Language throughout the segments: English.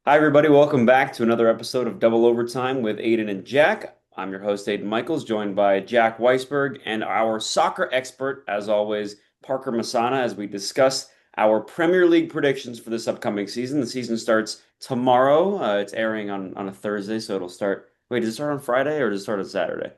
Hi, everybody. Welcome back to another episode of Double Overtime with Aidan and Jack. I'm your host, Aidan Michaels, joined by Jack Weisberg and our soccer expert, as always, Parker Masana, as we discuss our Premier League predictions for this upcoming season. The season starts tomorrow. It's airing on a Thursday, so it'll start. Wait, does it start on Friday or does it start on Saturday?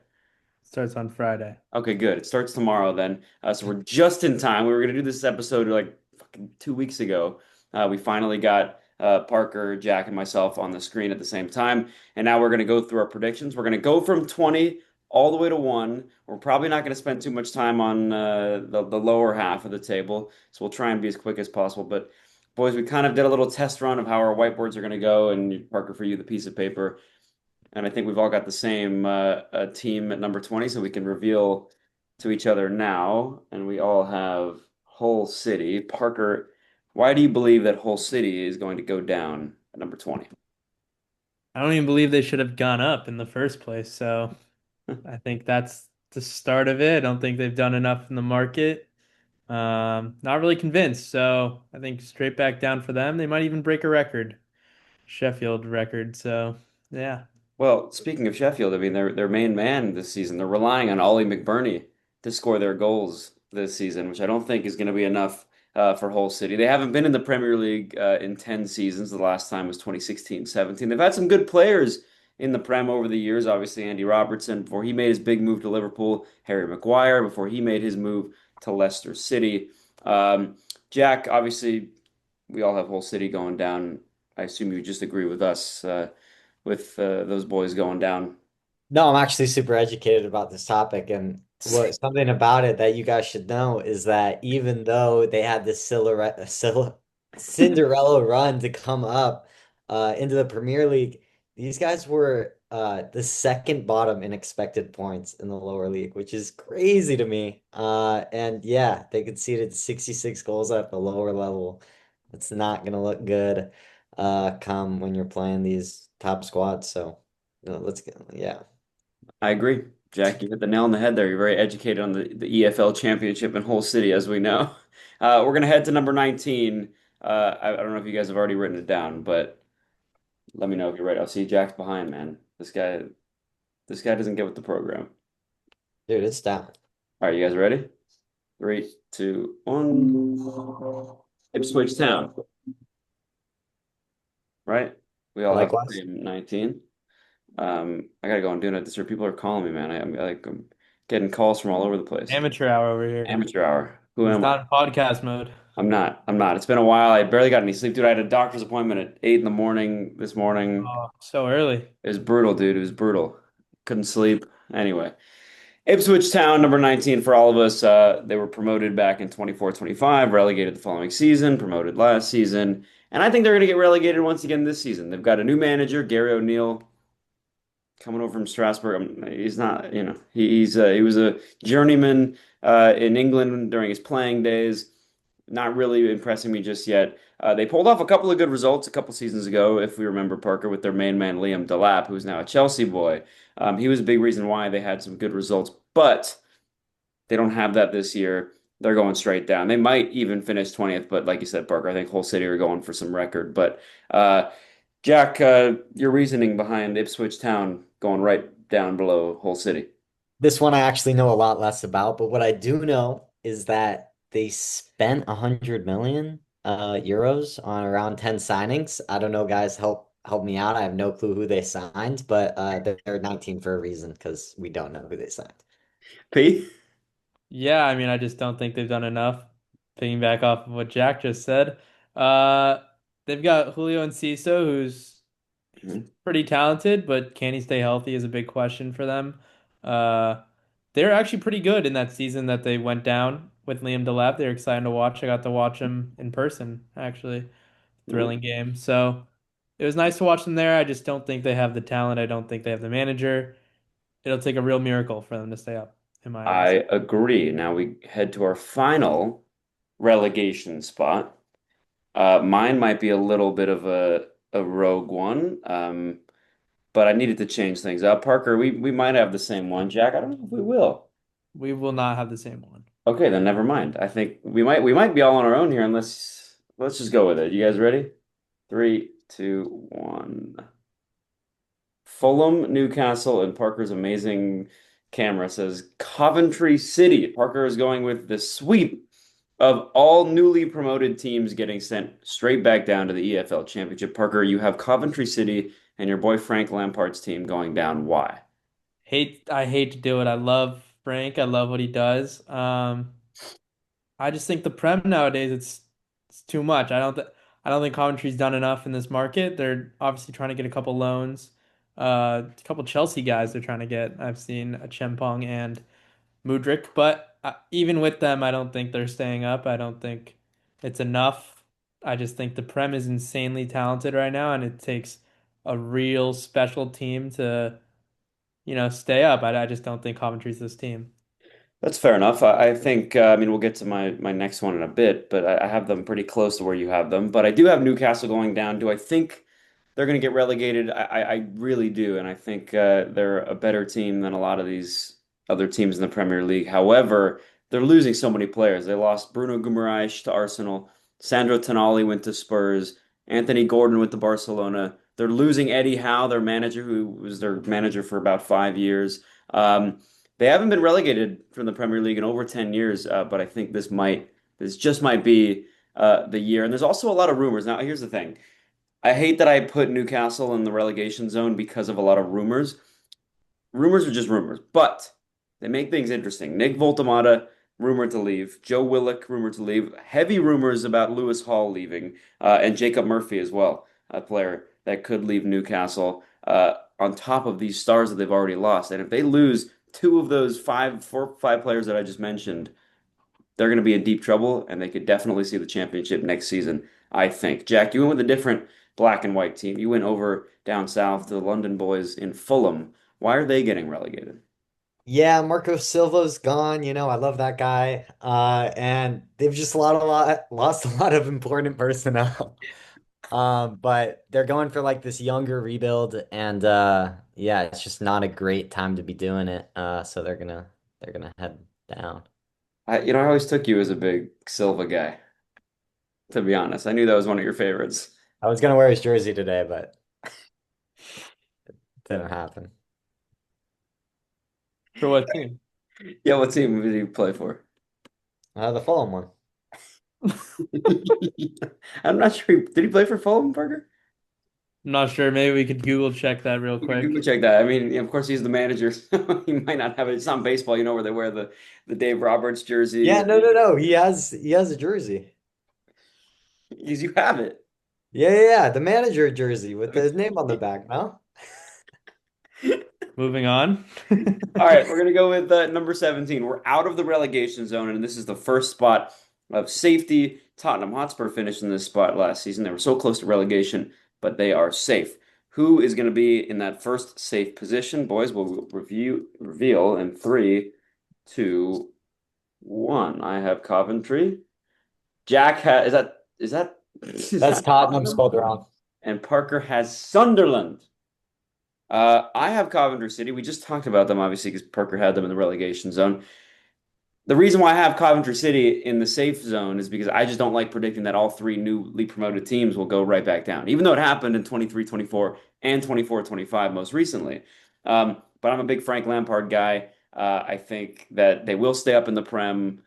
Starts on Friday. Okay, good. It starts tomorrow then. So we're just in time. We were going to do this episode like fucking 2 weeks ago. We finally got Parker, Jack, and myself on the screen at the same time. And now we're going to go through our predictions. We're going to go from 20 all the way to 1. We're probably not going to spend too much time on the lower half of the table. So we'll try and be as quick as possible. But boys, we kind of did a little test run of how our whiteboards are going to go. And Parker, for you, the piece of paper. And I think we've all got the same team at number 20, so we can reveal to each other now. And we all have Hull City. Parker, why do you believe that Hull City is going to go down at number 20? I don't even believe they should have gone up in the first place. So I think that's the start of it. I don't think they've done enough in the market. Not really convinced. So I think straight back down for them. They might even break a record, Sheffield record. So yeah. Well, speaking of Sheffield, I mean their main man this season. They're relying on Ollie McBurney to score their goals this season, which I don't think is going to be enough for Hull City. They haven't been in the Premier League in 10 seasons. The last time was 2016-17. They've had some good players in the Prem over the years. Obviously, Andy Robertson before he made his big move to Liverpool, Harry Maguire before he made his move to Leicester City. Um, Jack, obviously, we all have Hull City going down. I assume you just agree with us. With those boys going down. No, I'm actually super educated about this topic, and what something about it that you guys should know is that even though they had this Cinderella run to come up into the Premier League, these guys were the second bottom in expected points in the lower league, which is crazy to me. And yeah, they conceded 66 goals at the lower level. It's not gonna look good come when you're playing these top squads. So let's get yeah. I agree. Jack, you hit the nail on the head there. You're very educated on the EFL Championship in Hull City, as we know. We're going to head to number 19. I don't know if you guys have already written it down, but let me know if you're right. I'll see Jack's behind, man. This guy doesn't get with the program. Dude, it's down. All right, you guys ready? Three, two, one. Ipswich Town, right? We all have the Likewise. same 19. I gotta go and do it this year. People are calling me, man. I'm getting calls from all over the place. Amateur hour over here. Amateur hour. Who He's am I? not in podcast mode. I'm not. I'm not. It's been a while. I barely got any sleep, dude. I had a doctor's appointment at 8 in the morning this morning. Oh, so early. It was brutal, dude. It was brutal. Couldn't sleep. Anyway, Ipswich Town, number 19 for all of us. They were promoted back in 24-25, relegated the following season, promoted last season. And I think they're going to get relegated once again this season. They've got a new manager, Gary O'Neill, coming over from Strasbourg. He's not, he was a journeyman in England during his playing days. Not really impressing me just yet. They pulled off a couple of good results a couple seasons ago, if we remember Parker, with their main man Liam Delap, who's now a Chelsea boy. He was a big reason why they had some good results, but they don't have that this year. They're going straight down. They might even finish 20th, but like you said, Parker, I think Hull City are going for some record. But Jack, your reasoning behind Ipswich Town going right down below Hull City. This one I actually know a lot less about, but what I do know is that they spent 100 million euros on around 10 signings. I don't know, guys, help me out. I have no clue who they signed, but they're 19 for a reason because we don't know who they signed. P? Yeah, I mean, I just don't think they've done enough. Piggyback off of what Jack just said. Uh, they've got Julio Enciso, who's pretty talented, but can he stay healthy is a big question for them. Uh, they're actually pretty good in that season that they went down with Liam Delap. They're exciting to watch. I got to watch him in person, actually. Thrilling game. So it was nice to watch them there. I just don't think they have the talent. I don't think they have the manager. It'll take a real miracle for them to stay up, in my eyes. I agree. Now we head to our final relegation spot. Mine might be a little bit of a rogue one, but I needed to change things up. Parker, we might have the same one. Jack, I don't know if we will. We will not have the same one. Okay, then never mind. I think we might be all on our own here, unless let's just go with it. You guys ready? Three, 2, 1. Fulham, Newcastle, and Parker's amazing camera says Coventry City. Parker is going with the sweep of all newly promoted teams getting sent straight back down to the EFL Championship. Parker, you have Coventry City and your boy Frank Lampard's team going down. Why? I hate to do it. I love Frank. I love what he does. I just think the Prem nowadays it's too much. I don't think Coventry's done enough in this market. They're obviously trying to get a couple loans. A couple Chelsea guys they're trying to get. I've seen a Chempong and Mudryk, but even with them, I don't think they're staying up. I don't think it's enough. I just think the Prem is insanely talented right now, and it takes a real special team to, stay up. I just don't think Coventry's this team. That's fair enough. I think, I mean, we'll get to my next one in a bit, but I have them pretty close to where you have them. But I do have Newcastle going down. Do I think they're going to get relegated? I really do. And I think they're a better team than a lot of these other teams in the Premier League. However, they're losing so many players. They lost Bruno Guimaraes to Arsenal. Sandro Tonali went to Spurs. Anthony Gordon went to Barcelona. They're losing Eddie Howe, their manager, who was their manager for about 5 years. They haven't been relegated from the Premier League in over 10 years, but I think this just might be the year. And there's also a lot of rumors. Now, here's the thing. I hate that I put Newcastle in the relegation zone because of a lot of rumors. Rumors are just rumors, but they make things interesting. Nick Voltamata rumored to leave. Joe Willock rumored to leave. Heavy rumors about Lewis Hall leaving, and Jacob Murphy as well, a player that could leave Newcastle. On top of these stars that they've already lost, and if they lose two of those five players that I just mentioned, they're going to be in deep trouble, and they could definitely see the championship next season. I think. Jack, you went with a different black and white team. You went over down south to the London boys in Fulham. Why are they getting relegated? Yeah, Marco Silva's gone. I love that guy. And they've just lost a lot of important personnel. But they're going for like this younger rebuild, and yeah, it's just not a great time to be doing it. So they're gonna head down. I always took you as a big Silva guy, to be honest. I knew that was one of your favorites. I was gonna wear his jersey today, but it didn't happen. For what team? Yeah, what team did you play for? The Fulham one. I'm not sure. Did he play for Fulham, Parker? I'm not sure. Maybe we could Google check that real We could Google quick. check that. I mean, of course, he's the manager, so he might not have it. It's not baseball, where they wear the Dave Roberts jersey. Yeah, no, no, no. He has a jersey. Because you have it. Yeah, yeah, yeah. The manager jersey with his name on the back, no? Moving on. All right, we're gonna go with number 17. We're out of the relegation zone, and this is the first spot of safety. Tottenham Hotspur finished in this spot last season. They were so close to relegation, but they are safe. Who is going to be in that first safe position? Boys, we'll reveal in three, two, one. I have Coventry. Jack has is that is That's that Tottenham Tottenham? spelled wrong. And Parker has Sunderland. I have Coventry City. We just talked about them, obviously, because Parker had them in the relegation zone. The reason why I have Coventry City in the safe zone is because I just don't like predicting that all three newly promoted teams will go right back down, even though it happened in 23-24 and 24-25 most recently. But I'm a big Frank Lampard guy. I think that they will stay up in the Prem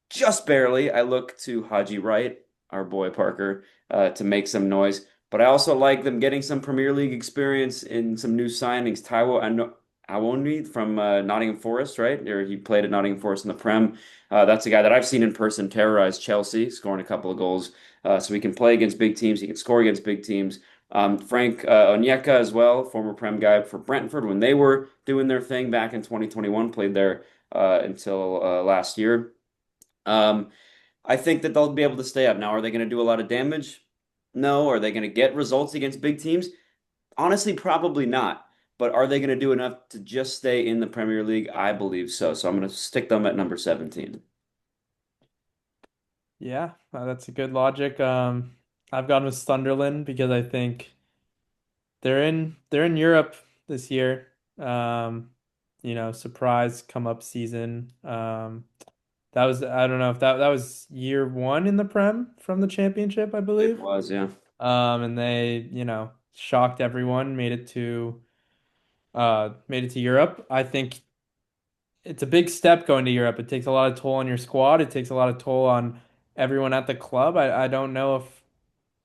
just barely. I look to Haji Wright, our boy Parker, to make some noise. But I also like them getting some Premier League experience in some new signings. Taiwo Awoniyi from Nottingham Forest, right? Or he played at Nottingham Forest in the Prem. That's a guy that I've seen in person terrorize Chelsea, scoring a couple of goals. So he can play against big teams. He can score against big teams. Frank Onyeka as well, former Prem guy for Brentford when they were doing their thing back in 2021, played there until last year. Um, I think that they'll be able to stay up. Now, are they going to do a lot of damage? No. Are they going to get results against big teams? Honestly, probably not. But are they going to do enough to just stay in the Premier League? I believe so. So I'm going to stick them at number 17. Yeah, that's a good logic. I've gone with Sunderland because I think they're in Europe this year. Surprise come up season. That was I don't know if that was year one in the Prem from the championship, I It believe. was, yeah. And they, shocked everyone, made it to Europe. I think it's a big step going to Europe. It takes a lot of toll on your squad. It takes a lot of toll on everyone at the club. I don't know if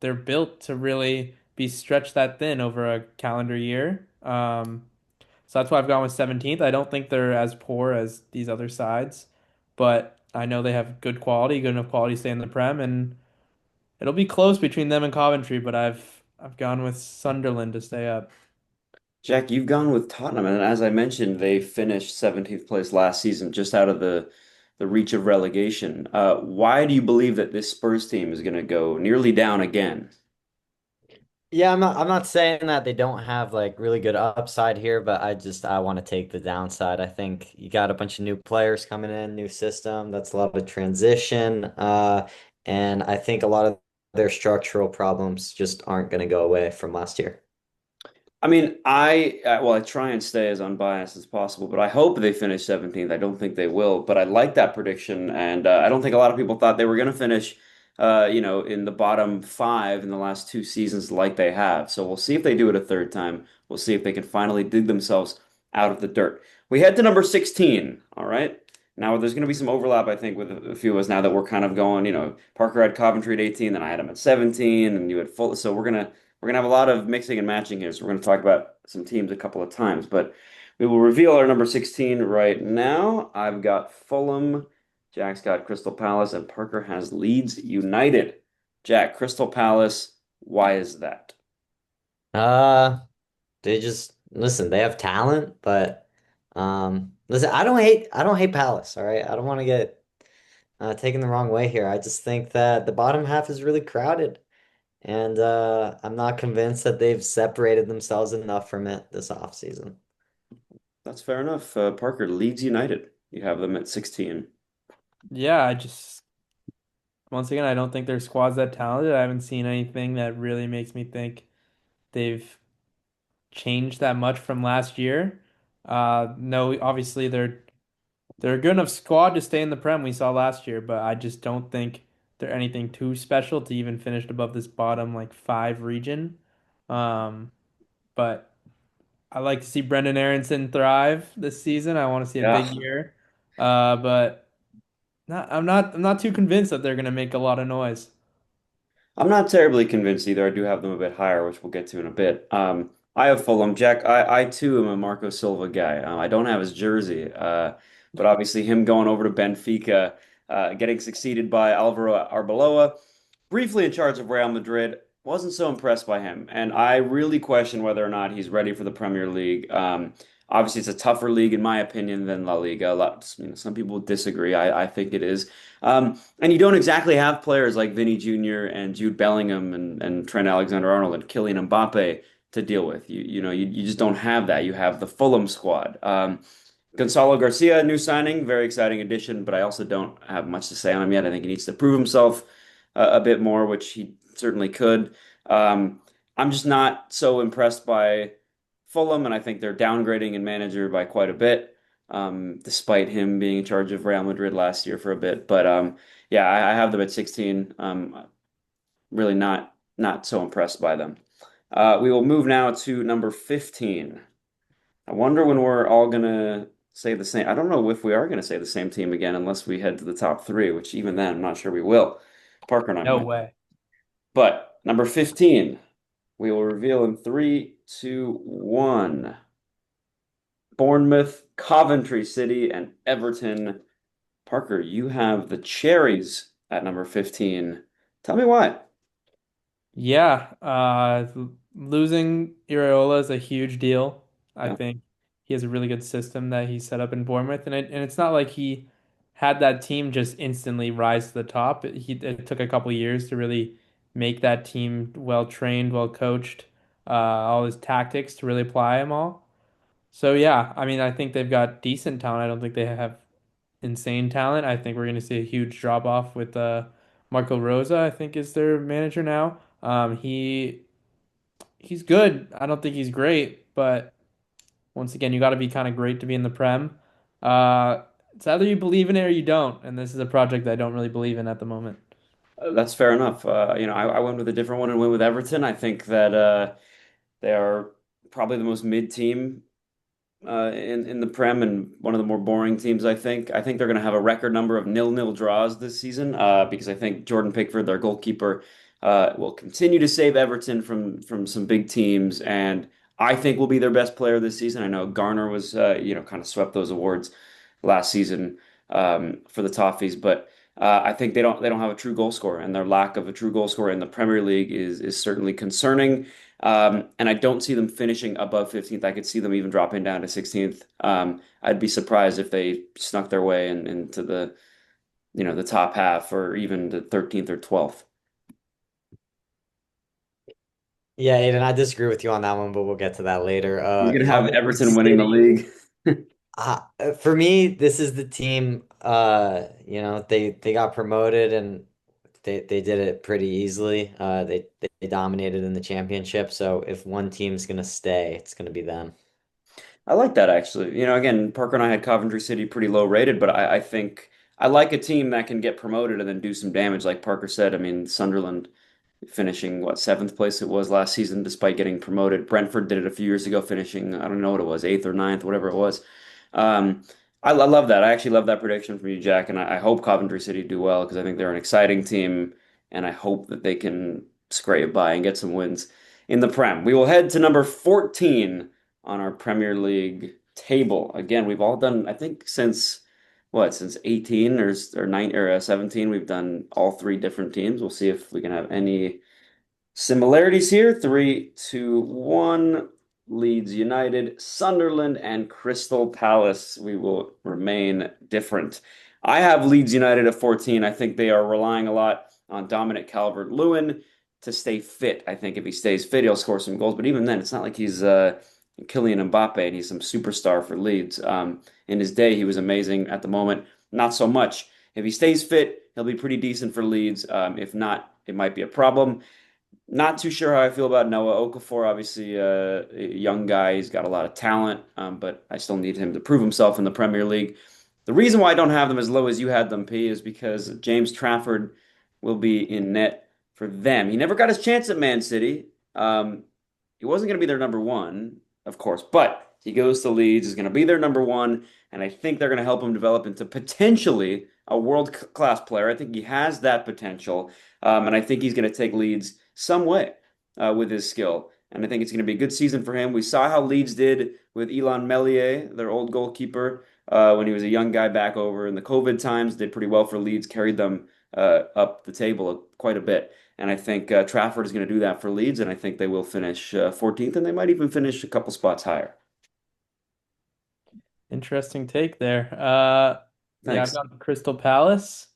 they're built to really be stretched that thin over a calendar year. So that's why I've gone with 17th. I don't think they're as poor as these other sides, but I know they have good enough quality to stay in the Prem, and it'll be close between them and Coventry, but I've gone with Sunderland to stay up. Jack, you've gone with Tottenham, and as I mentioned, they finished 17th place last season, just out of the reach of relegation. Why do you believe that this Spurs team is going to go nearly down again? Yeah, I'm not saying that they don't have like really good upside here, but I want to take the downside. I think you got a bunch of new players coming in, new system, that's a lot of transition. And I think a lot of their structural problems just aren't going to go away from last year. I mean, I try and stay as unbiased as possible, but I hope they finish 17th. I don't think they will, but I like that prediction, and I don't think a lot of people thought they were going to finish, in the bottom five in the last two seasons like they have. So we'll see if they do it a third time. We'll see if they can finally dig themselves out of the dirt. We head to number 16. All right. Now there's going to be some overlap, I think, with a few of us now that we're kind of going. Parker had Coventry at 18, then I had him at 17, and you had full. So we're gonna have a lot of mixing and matching here, so we're gonna talk about some teams a couple of times, but we will reveal our number 16 right now. I've got Fulham, Jack's got Crystal Palace, and Parker has Leeds United. Jack, Crystal Palace, why is that? Uh, they just listen, they have talent, but listen, I don't hate Palace, all right? I don't want to get taken the wrong way here. I just think that the bottom half is really crowded. And I'm not convinced that they've separated themselves enough from it this offseason. That's fair enough. Parker, Leeds United. You have them at 16. Yeah, once again, I don't think their squad's that talented. I haven't seen anything that really makes me think they've changed that much from last year. No, obviously they're a good enough squad to stay in the Prem we saw last year, but I just don't think they're anything too special to even finish above this bottom like five region. Um, but I like to see Brendan Aronson thrive this season. I want to see a big Yeah. year. But I'm not too convinced that they're gonna make a lot of noise. I'm not terribly convinced either. I do have them a bit higher, which we'll get to in a bit. I have Fulham. Jack, I too am a Marco Silva guy. I don't have his jersey, but obviously him going over to Benfica, getting succeeded by Alvaro Arbeloa, briefly in charge of Real Madrid, wasn't so impressed by him. And I really question whether or not he's ready for the Premier League. Obviously, it's a tougher league, in my opinion, than La Liga. Some people disagree. I think it is. And you don't exactly have players like Vinny Jr. and Jude Bellingham and Trent Alexander-Arnold and Kylian Mbappe to deal with. You just don't have that. You have the Fulham squad. Gonzalo Garcia, new signing, very exciting addition, but I also don't have much to say on him yet. I think he needs to prove himself a bit more, which he certainly could. I'm just not so impressed by Fulham, and I think they're downgrading in manager by quite a bit, despite him being in charge of Real Madrid last year for a bit. But yeah, I have them at 16. Really not so impressed by them. We will move now to number 15. I wonder when we're all gonna say the same. I don't know if we are gonna say the same team again unless we head to the top three, which even then I'm not sure we will. Parker and I No might. way. But number 15, we will reveal in three, two, one. Bournemouth, Coventry City, and Everton. Parker, you have the Cherries at number 15. Tell me why. Yeah, losing Iraola is a huge deal. I Yeah. think he has a really good system that he set up in Bournemouth, and it's not like he had that team just instantly rise to the top. It took a couple years to really make that team well trained, well coached, all his tactics to really apply them all. So yeah, I mean, I think they've got decent talent. I don't think they have insane talent. I think we're going to see a huge drop off with Marco Rosa, I think is their manager now. He's good. I don't think he's great, but once again, you got to be kind of great to be in the Prem. It's either you believe in it or you don't, and this is a project I don't really believe in at the moment. That's fair enough. I went with a different one and went with Everton. I think that they are probably the most mid team in the Prem and one of the more boring teams, I think. I think they're going to have a record number of nil-nil draws this season because I think Jordan Pickford, their goalkeeper, will continue to save Everton from some big teams, and I think will be their best player this season. I know Garner was, kind of swept those awards last season for the Toffees, but I think they don't have a true goal scorer, and their lack of a true goal scorer in the Premier League is certainly concerning. And I don't see them finishing above 15th. I could see them even dropping down to 16th. I'd be surprised if they snuck their way into the top half or even the 13th or 12th. Yeah, Aiden, I disagree with you on that one, but we'll get to that later. You're gonna have Coventry Everton winning the City. league. For me, this is the team. They got promoted and they did it pretty easily. They dominated in the championship. So if one team's gonna stay, it's gonna be them. I like that actually. Again, Parker and I had Coventry City pretty low rated, but I think I like a team that can get promoted and then do some damage, like Parker said. I mean, Sunderland finishing what seventh place it was last season despite getting promoted. Brentford did it a few years ago, finishing I don't know what it was, eighth or ninth, whatever it was. Um, I love that. I actually love that prediction from you, Jack, and I hope Coventry City do well because I think they're an exciting team, and I hope that they can scrape by and get some wins in the Prem. We will head to number 14 on our Premier League table. Again, we've all done, I think, since 18 or 9 or 17, we've done all three different teams. We'll see if we can have any similarities here. Three, two, one. Leeds United, Sunderland, and Crystal Palace. We will remain different. I have Leeds United at 14. I think they are relying a lot on Dominic Calvert-Lewin to stay fit. I think if he stays fit, he'll score some goals. But even then, it's not like he's Kylian Mbappe and he's some superstar for Leeds. In his day, he was amazing. At the moment, not so much. If he stays fit, he'll be pretty decent for Leeds. If not, it might be a problem. Not too sure how I feel about Noah Okafor. Obviously, a young guy. He's got a lot of talent, but I still need him to prove himself in the Premier League. The reason why I don't have them as low as you had them, P, is because James Trafford will be in net for them. He never got his chance at Man City. He wasn't going to be their number one, of course, but he goes to Leeds, is going to be their number one, and I think they're going to help him develop into potentially a world-class player. I think he has that potential, and I think he's going to take Leeds some way with his skill. And I think it's going to be a good season for him. We saw how Leeds did with Ilan Meslier, their old goalkeeper, when he was a young guy back over in the COVID times. Did pretty well for Leeds, carried them up the table quite a bit. And I think Trafford is going to do that for Leeds, and I think they will finish 14th, and they might even finish a couple spots higher. Interesting take there. Yeah, I've Thanks. got Crystal Palace.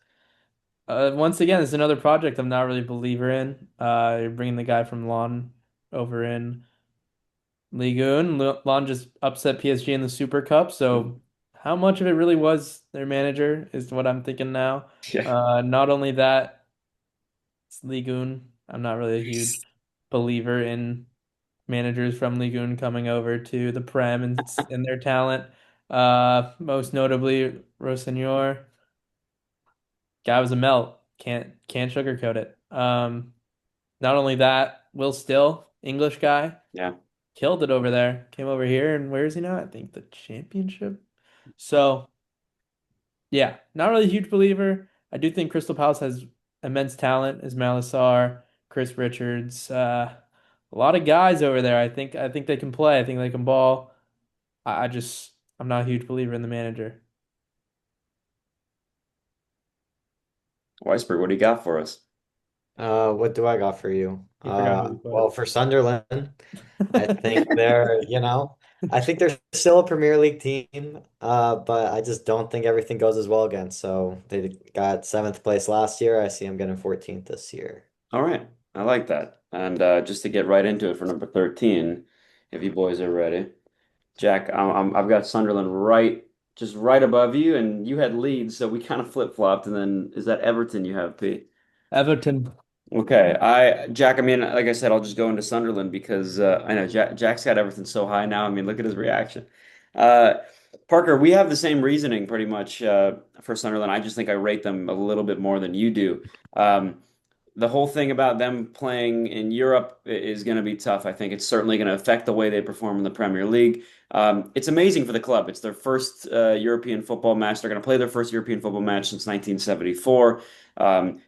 Once again, it's another project I'm not really a believer in. You're bringing the guy from Lon over in Ligue 1. Lon just upset PSG in the Super Cup, so how much of it really was their manager is what I'm thinking now. Yeah. Not only that, it's Ligue 1. I'm not really a huge believer in managers from Ligue 1 coming over to the Prem and their talent. Most notably, Rossignol. Guy was a melt. Can't sugarcoat it. Not only that, Will Still, English guy, Yeah. killed it over there. Came over here, and where is he now? I think the championship. So yeah, not really a huge believer. I do think Crystal Palace has immense talent. Ismail Assar, Chris Richards, a lot of guys over there. I think they can play. I think they can ball. I'm not a huge believer in the manager. Weisberg, what do you got for us? What do I got for you? You forgot who you put Well, it. for Sunderland, I think they're still a Premier League team, but I just don't think everything goes as well again. So they got seventh place last year. I see them getting 14th this year. All right. I like that. And just to get right into it for number 13, if you boys are ready. Jack, I've got Sunderland just right above you, and you had Leeds, so we kind of flip-flopped. And then is that Everton you have, P? Everton. Okay, Jack. I mean, like I said, I'll just go into Sunderland because I know Jack's got Everton so high now. I mean, look at his reaction. Uh, Parker, we have the same reasoning pretty much for Sunderland. I just think I rate them a little bit more than you do. the whole thing about them playing in Europe is going to be tough. I think it's certainly going to affect the way they perform in the Premier League. It's amazing for the club. It's their first European football match. They're going to play their first European football match since 1974.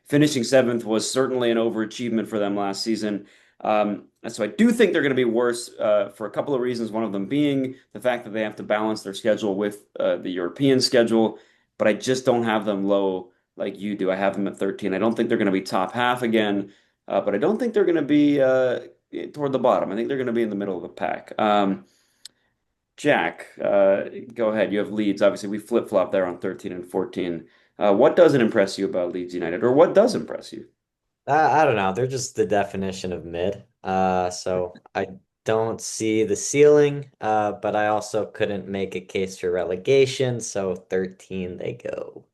Finishing seventh was certainly an overachievement for them last season. And so I do think they're going to be worse for a couple of reasons. One of them being the fact that they have to balance their schedule with the European schedule. But I just don't have them low like you do. I have them at 13. I don't think they're going to be top half again, but I don't think they're going to be toward the bottom. I think they're going to be in the middle of the pack. Jack, go ahead. You have Leeds. Obviously, we flip-flop there on 13 and 14. What doesn't impress you about Leeds United, or what does impress you? I don't know. They're just the definition of mid. So I don't see the ceiling, but I also couldn't make a case for relegation, so 13 they go.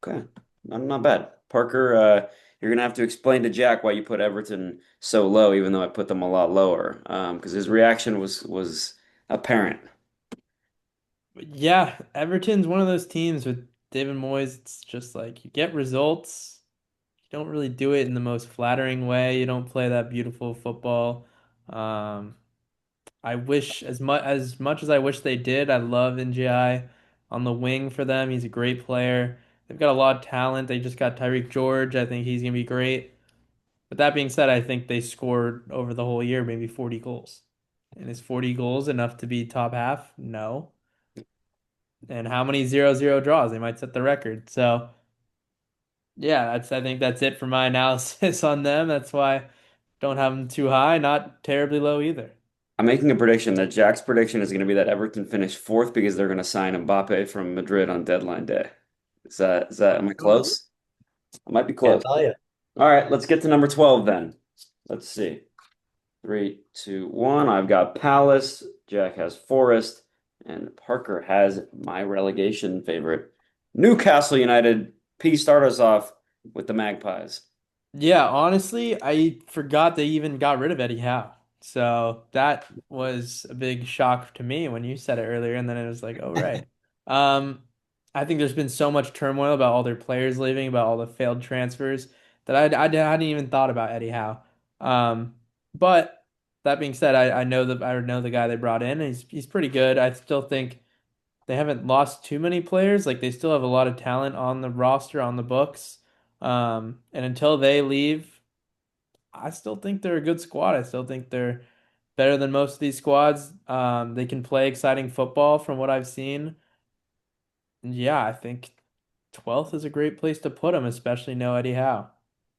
Okay, not bad. Parker, you're gonna have to explain to Jack why you put Everton so low, even though I put them a lot lower, because his reaction was apparent. Yeah, Everton's one of those teams with David Moyes. It's just like you get results. You don't really do it in the most flattering way. You don't play that beautiful football. Um, I wish as much as I wish they did. I love NGI on the wing for them. He's a great player. They've got a lot of talent. They just got Tyreek George. I think he's gonna be great. But that being said, I think they scored over the whole year maybe 40 goals. And is 40 goals enough to be top half? No. And how many 0-0 draws? They might set the record. So yeah, I think that's it for my analysis on them. That's why I don't have them too high, not terribly low either. I'm making a prediction that Jack's prediction is going to be that Everton finish fourth because they're going to sign Mbappe from Madrid on deadline day. Am I close? I might be Can't close. tell you. All right, let's get to number 12 then. Let's see. Three, two, one. I've got Palace. Jack has Forest. And Parker has my relegation favorite, Newcastle United. P, start us off with the Magpies. Yeah, honestly, I forgot they even got rid of Eddie Howe. So that was a big shock to me when you said it earlier, and then it was like, oh right. Um, I think there's been so much turmoil about all their players leaving, about all the failed transfers that I hadn't even thought about Eddie Howe. But that being said, I know the guy they brought in, and he's pretty good. I still think they haven't lost too many players. Like they still have a lot of talent on the roster, on the books. And until they leave, I still think they're a good squad. I still think they're better than most of these squads. They can play exciting football from what I've seen. And yeah, I think 12th is a great place to put them, especially no Eddie Howe.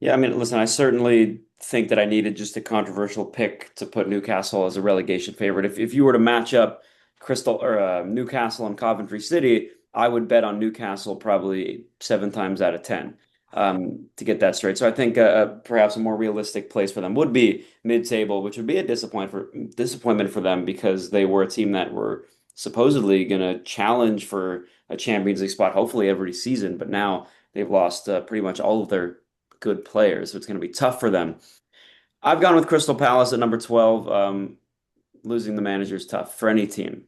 Yeah, I mean, listen, I certainly think that I needed just a controversial pick to put Newcastle as a relegation favorite. If you were to match up Crystal or Newcastle and Coventry City, I would bet on Newcastle probably 7 times out of 10 to get that straight. So I think perhaps a more realistic place for them would be mid-table, which would be a disappointment for them because they were a team that were supposedly going to challenge for a Champions League spot, hopefully every season. But now they've lost pretty much all of their good players, so it's going to be tough for them. I've gone with Crystal Palace at number 12. Losing the manager is tough for any team.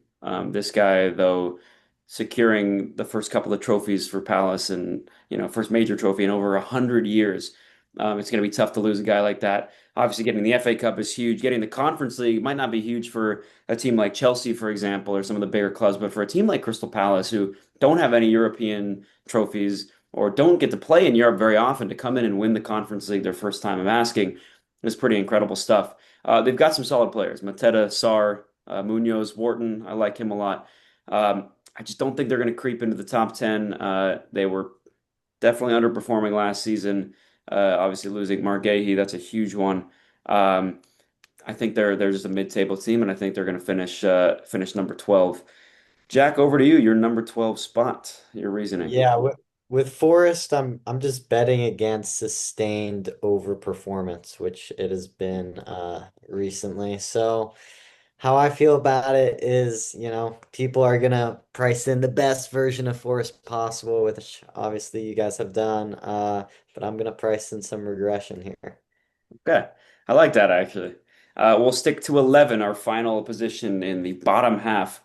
This guy, though, securing the first couple of trophies for Palace and first major trophy in over 100 years. It's going to be tough to lose a guy like that. Obviously, getting the FA Cup is huge. Getting the Conference League might not be huge for a team like Chelsea, for example, or some of the bigger clubs, but for a team like Crystal Palace, who don't have any European trophies or don't get to play in Europe very often, to come in and win the Conference League their first time of asking is pretty incredible stuff. They've got some solid players: Mateta, Sarr, Munoz, Wharton. I like him a lot. I just don't think they're going to creep into the top 10. They were definitely underperforming last season. Obviously losing Margehi, that's a huge one. Um, I think they're just a mid-table team, and I think they're going to finish number 12. Jack, over to you. Your number 12 spot. Your reasoning. Yeah, with Forest, I'm just betting against sustained overperformance, which it has been recently. So how I feel about it is, people are gonna price in the best version of Forest possible, which obviously you guys have done. But I'm gonna price in some regression here. Okay, I like that actually. We'll stick to 11, our final position in the bottom half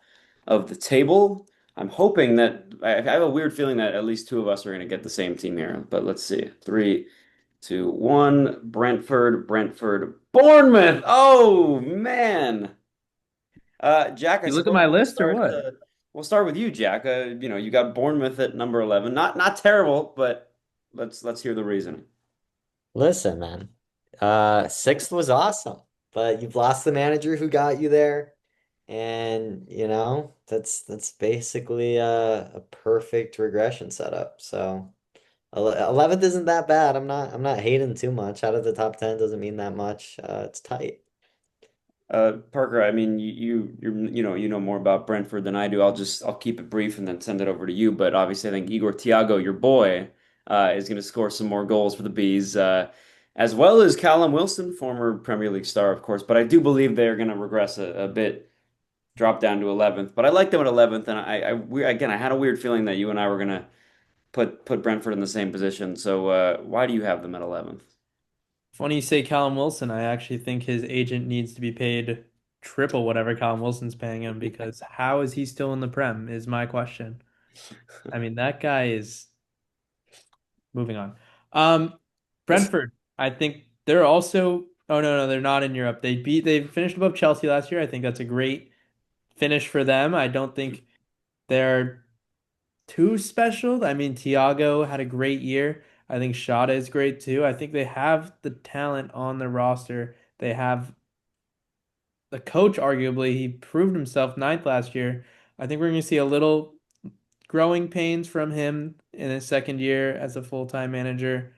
of the table. I'm hoping that I have a weird feeling that at least two of us are going to get the same team here, but let's see. Three. 2-1. Brentford, Bournemouth. Oh man. Jack, I You look at suppose my list or what? we'll start with you, Jack. You got Bournemouth at number 11. Not terrible, but let's hear the reasoning. Listen, man. Sixth was awesome, but you've lost the manager who got you there. And that's basically a perfect regression setup. So 11th isn't that bad. I'm not hating too much. Out of the top 10 doesn't mean that much. It's tight. Parker, I mean, you know more about Brentford than I do. I'll keep it brief and then send it over to you. But obviously, I think Igor Thiago, your boy, is going to score some more goals for the Bees, as well as Callum Wilson, former Premier League star, of course. But I do believe they're going to regress a bit, drop down to 11th. But I like them at 11th, and again, I had a weird feeling that you and I were going to put Brentford in the same position. So why do you have them at 11th? Funny you say Callum Wilson. I actually think his agent needs to be paid triple whatever Callum Wilson's paying him because how is he still in the Prem is my question. I mean, that guy is moving on. Um, Brentford, I think they're also, oh no, they're not in Europe. They finished above Chelsea last year. I think that's a great finish for them. I don't think they're too special. I mean, Thiago had a great year. I think Shada is great too. I think they have the talent on the roster. They have the coach, arguably, he proved himself ninth last year. I think we're going to see a little growing pains from him in his second year as a full-time manager.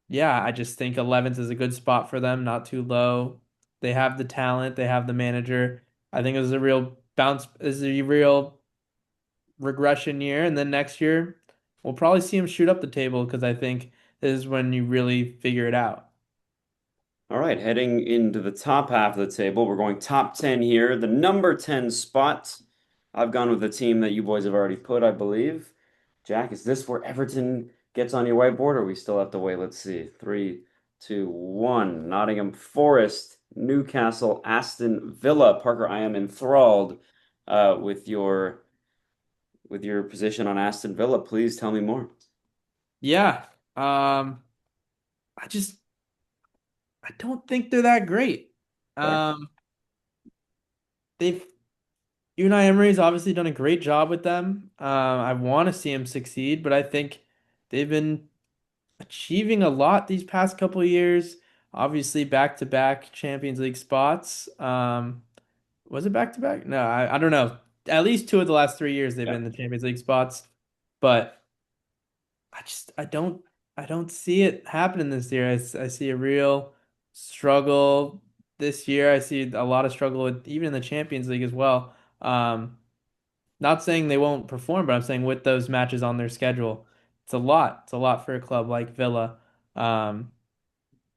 Yeah, I just think 11th is a good spot for them, not too low. They have the talent, they have the manager. I think it was a real bounce, is a real regression year, and then next year we'll probably see him shoot up the table because I think this is when you really figure it out. All right, heading into the top half of the table, we're going top 10 here. The number 10 spot, I've gone with the team that you boys have already put, I believe. Jack, is this where Everton gets on your whiteboard, or we still have to wait? Let's see. 3, 2, 1. Nottingham Forest, Newcastle, Aston Villa. Parker, I am enthralled with your position on Aston Villa. Please tell me more. Yeah, I just I don't think they're that great. Okay. Um, they've Unai Emery's obviously done a great job with them. I want to see him succeed, but I think they've been achieving a lot these past couple of years. Obviously, back-to-back Champions League spots. Was it back-to-back? No, I don't know. At least two of the last 3 years they've Yeah. been in the Champions League spots, but I don't see it happening this year. I see a real struggle this year. I see a lot of struggle with even in the Champions League as well. Not saying they won't perform, but I'm saying with those matches on their schedule, it's a lot. It's a lot for a club like Villa. Um,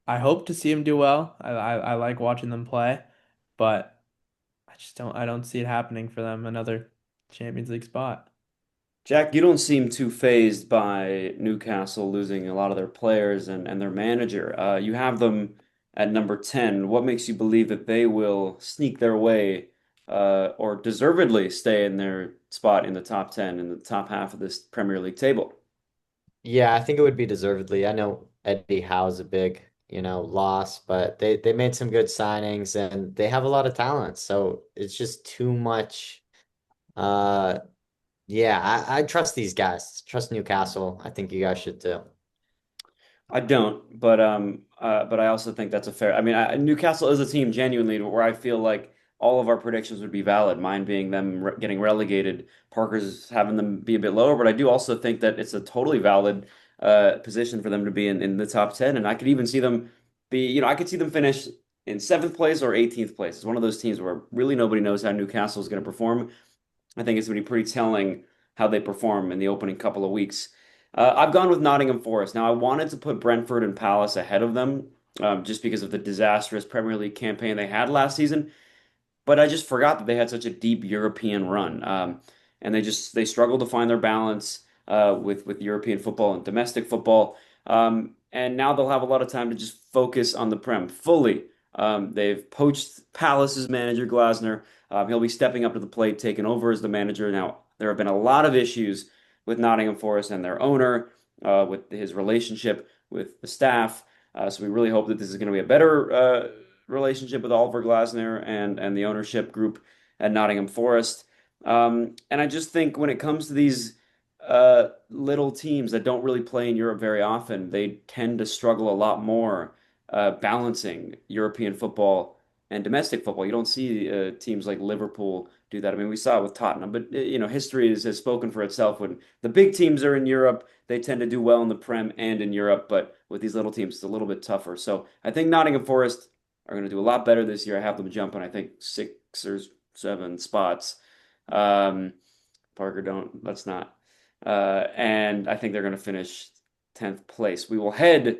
I hope to see them do well. I like watching them play, but I don't see it happening for them another Champions League spot. Jack, you don't seem too fazed by Newcastle losing a lot of their players and their manager. You have them at number 10. What makes you believe that they will sneak their way or deservedly stay in their spot in the top 10 in the top half of this Premier League table? Yeah, I think it would be deservedly. I know Eddie Howe's a big, loss, but they made some good signings and they have a lot of talent. So it's just too much. Uh, yeah, I trust these guys. Trust Newcastle. I think you guys should too. I don't, but I also think that's a fair. I mean, Newcastle is a team genuinely where I feel like all of our predictions would be valid. Mine being them getting relegated, Parker's having them be a bit lower, but I do also think that it's a totally valid position for them to be in the top 10, and I could even see them I could see them finish in seventh place or 18th place. It's one of those teams where really nobody knows how Newcastle is going to perform. I think it's going to be pretty telling how they perform in the opening couple of weeks. I've gone with Nottingham Forest. Now, I wanted to put Brentford and Palace ahead of them just because of the disastrous Premier League campaign they had last season. But I just forgot that they had such a deep European run, and they struggled to find their balance with European football and domestic football. And now they'll have a lot of time to just focus on the Prem fully. They've poached Palace's manager Glasner. He'll be stepping up to the plate, taking over as the manager. Now there have been a lot of issues with Nottingham Forest and their owner. with his relationship with the staff. So we really hope that this is going to be a better relationship with Oliver Glasner and the ownership group at Nottingham Forest. And I just think when it comes to these little teams that don't really play in Europe very often, they tend to struggle a lot more balancing European football and domestic football. You don't see teams like Liverpool do that. I mean, we saw it with Tottenham, but history has spoken for itself. When the big teams are in Europe, they tend to do well in the Prem and in Europe, but with these little teams, it's a little bit tougher. So I think Nottingham Forest are going to do a lot better this year. I have them jumping, I think, 6 or 7 spots. Um, Parker, don't, let's not. And I think they're going to finish 10th place. We will head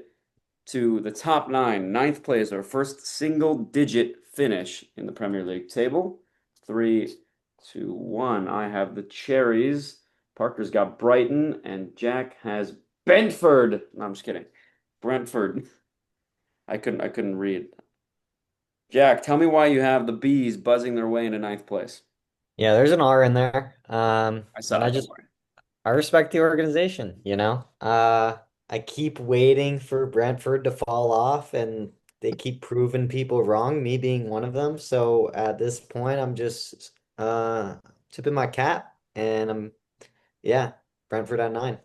to the top nine. Ninth place, our first single digit finish in the Premier League table. Three, two, one. I have the Cherries. Parker's got Brighton, and Jack has Brentford. No, I'm just kidding. Brentford. I couldn't read. Jack, tell me why you have the Bees buzzing their way into ninth place. Yeah, there's an R in there. I And saw I it, don't just worry. I respect the organization, you know? I keep waiting for Brentford to fall off and they keep proving people wrong, me being one of them. So at this point, I'm just tipping my cap and yeah, Brentford at 9.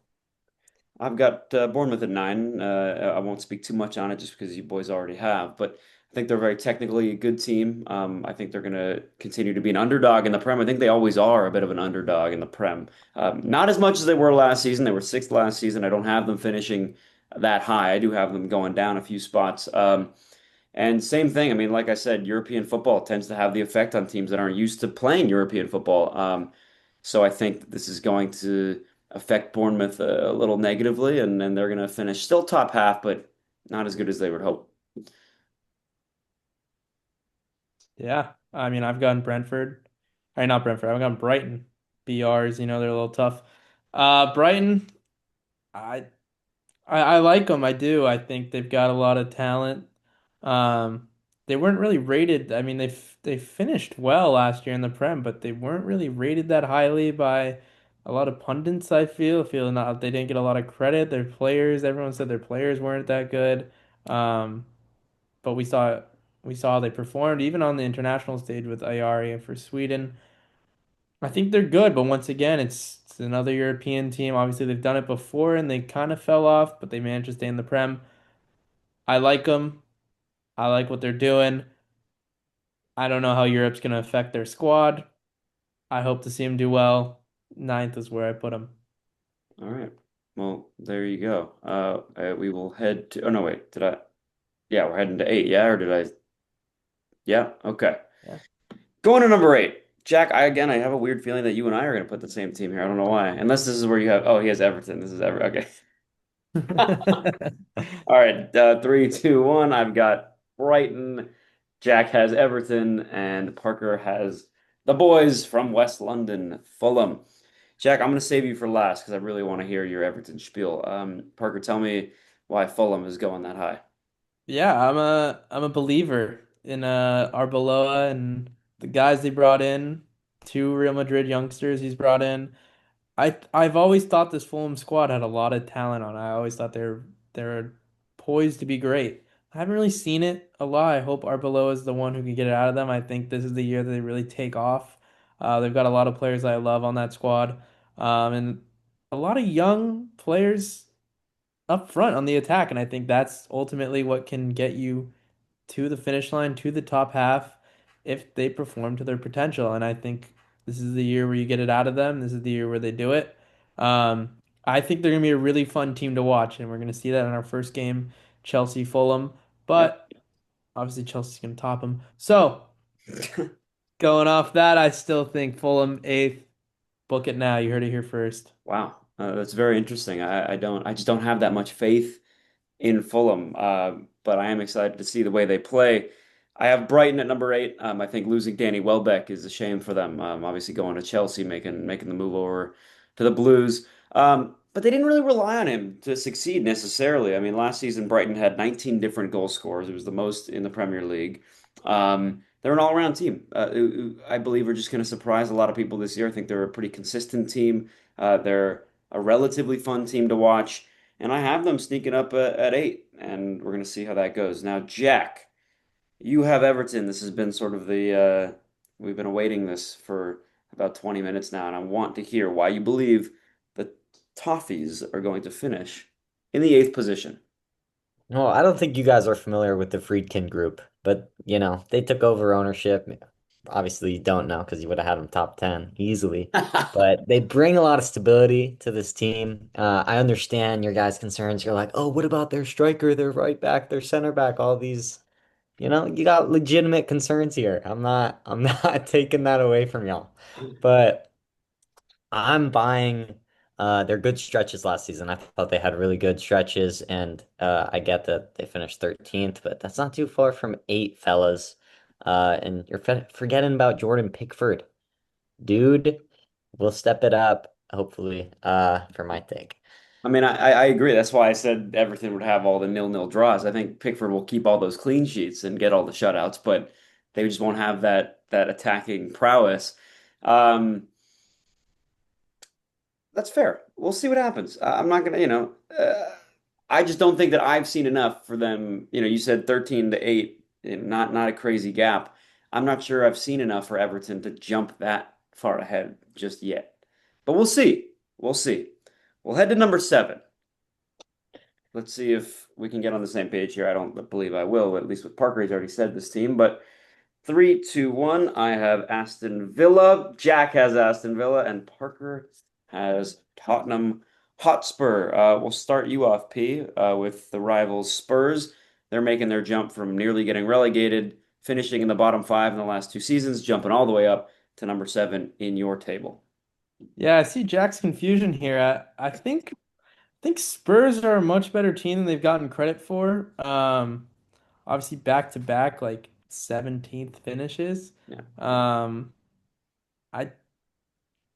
I've got Bournemouth at 9. I won't speak too much on it just because you boys already have, but I think they're very technically a good team. I think they're going to continue to be an underdog in the Prem. I think they always are a bit of an underdog in the Prem. Not as much as they were last season. They were sixth last season. I don't have them finishing that high. I do have them going down a few spots. And same thing. I mean, like I said, European football tends to have the effect on teams that aren't used to playing European football. So I think that this is going to affect Bournemouth a little negatively, and then they're going to finish still top half, but not as good as they would hope. Yeah, I mean, I've gotten Brentford. Or not Brentford. I've gotten Brighton. BRs, they're a little tough. Brighton, I I like them. I do. I think they've got a lot of talent. Um, they weren't really rated. I mean, they finished well last year in the Prem, but they weren't really rated that highly by a lot of pundits. I feel not they didn't get a lot of credit. Their players, everyone said their players weren't that good. Um, but we saw they performed even on the international stage with Ayari for Sweden. I think they're good, but once again, it's another European team. Obviously, they've done it before and they kind of fell off, but they managed to stay in the Prem. I like them. I like what they're doing. I don't know how Europe's going to affect their squad. I hope to see them do well. Ninth is where I put them. All right. Well, there you go. We will head to. Oh no, wait. Did I? Yeah, we're heading to 8. Yeah, or did I? Yeah. Okay. Yeah. Going to number 8. Jack, I have a weird feeling that you and I are going to put the same team here. I don't know why. Unless this is where you have. Oh, he has Everton. This is Okay. All right, 3, 2, 1. I've got Brighton. Jack has Everton, and Parker has the boys from West London, Fulham. Jack, I'm going to save you for last because I really want to hear your Everton spiel. Parker, tell me why Fulham is going that high. Yeah, I'm a believer in Arbeloa and the guys they brought in, two Real Madrid youngsters he's brought in. I've always thought this Fulham squad had a lot of talent on it. I always thought they're poised to be great. I haven't really seen it a lot. I hope Arbeloa is the one who can get it out of them. I think this is the year that they really take off. They've got a lot of players that I love on that squad, and a lot of young players up front on the attack. And I think that's ultimately what can get you to the finish line, to the top half, if they perform to their potential. And I think this is the year where you get it out of them. This is the year where they do it. I think they're going to be a really fun team to watch, and we're going to see that in our first game, Chelsea Fulham. Yep. But obviously, Chelsea's going to top them. So going off that, I still think Fulham eighth. Book it now. You heard it here first. Wow, that's very interesting. I just don't have that much faith in Fulham, but I am excited to see the way they play. I have Brighton at number 8. I think losing Danny Welbeck is a shame for them. Obviously going to Chelsea, making the move over to the Blues. But they didn't really rely on him to succeed necessarily. I mean, last season Brighton had 19 different goal scorers. It was the most in the Premier League. They're an all-around team. Who I believe are just going to surprise a lot of people this year. I think they're a pretty consistent team. They're a relatively fun team to watch. and I have them sneaking up at 8, and we're going to see how that goes. Now, Jack, you have Everton. This has been sort of we've been awaiting this for about 20 minutes now, and I want to hear why you believe the Toffees are going to finish in the eighth position. Well, I don't think you guys are familiar with the Friedkin group, but they took over ownership. Obviously, you don't know because you would have had them top 10 easily. But they bring a lot of stability to this team. I understand your guys' concerns. You're like, oh, what about their striker, their right back, their center back, all these, you got legitimate concerns here. I'm not taking that away from y'all. But I'm buying their good stretches last season. I thought they had really good stretches, and I get that they finished 13th, but that's not too far from eight, fellas. And you're forgetting about Jordan Pickford. Dude, we'll step it up, hopefully, for my take. I mean, I agree. That's why I said Everton would have all the nil-nil draws. I think Pickford will keep all those clean sheets and get all the shutouts, but they just won't have that attacking prowess. Um, That's fair. We'll see what happens. I'm not gonna, I just don't think that I've seen enough for them. You said 13 to 8, not a crazy gap. I'm not sure I've seen enough for Everton to jump that far ahead just yet. But we'll see. We'll see. We'll head to number 7. Let's see if we can get on the same page here. I don't believe I will, at least with Parker. He's already said this team, but 3, 2, 1. I have Aston Villa. Jack has Aston Villa, and Parker has Tottenham Hotspur. We'll start you off, P, with the rivals Spurs. They're making their jump from nearly getting relegated, finishing in the bottom 5 in the last 2 seasons, jumping all the way up to number 7 in your table. Yeah, I see Jack's confusion here. I think Spurs are a much better team than they've gotten credit for. Obviously back to back like 17th finishes. Yeah. Um, I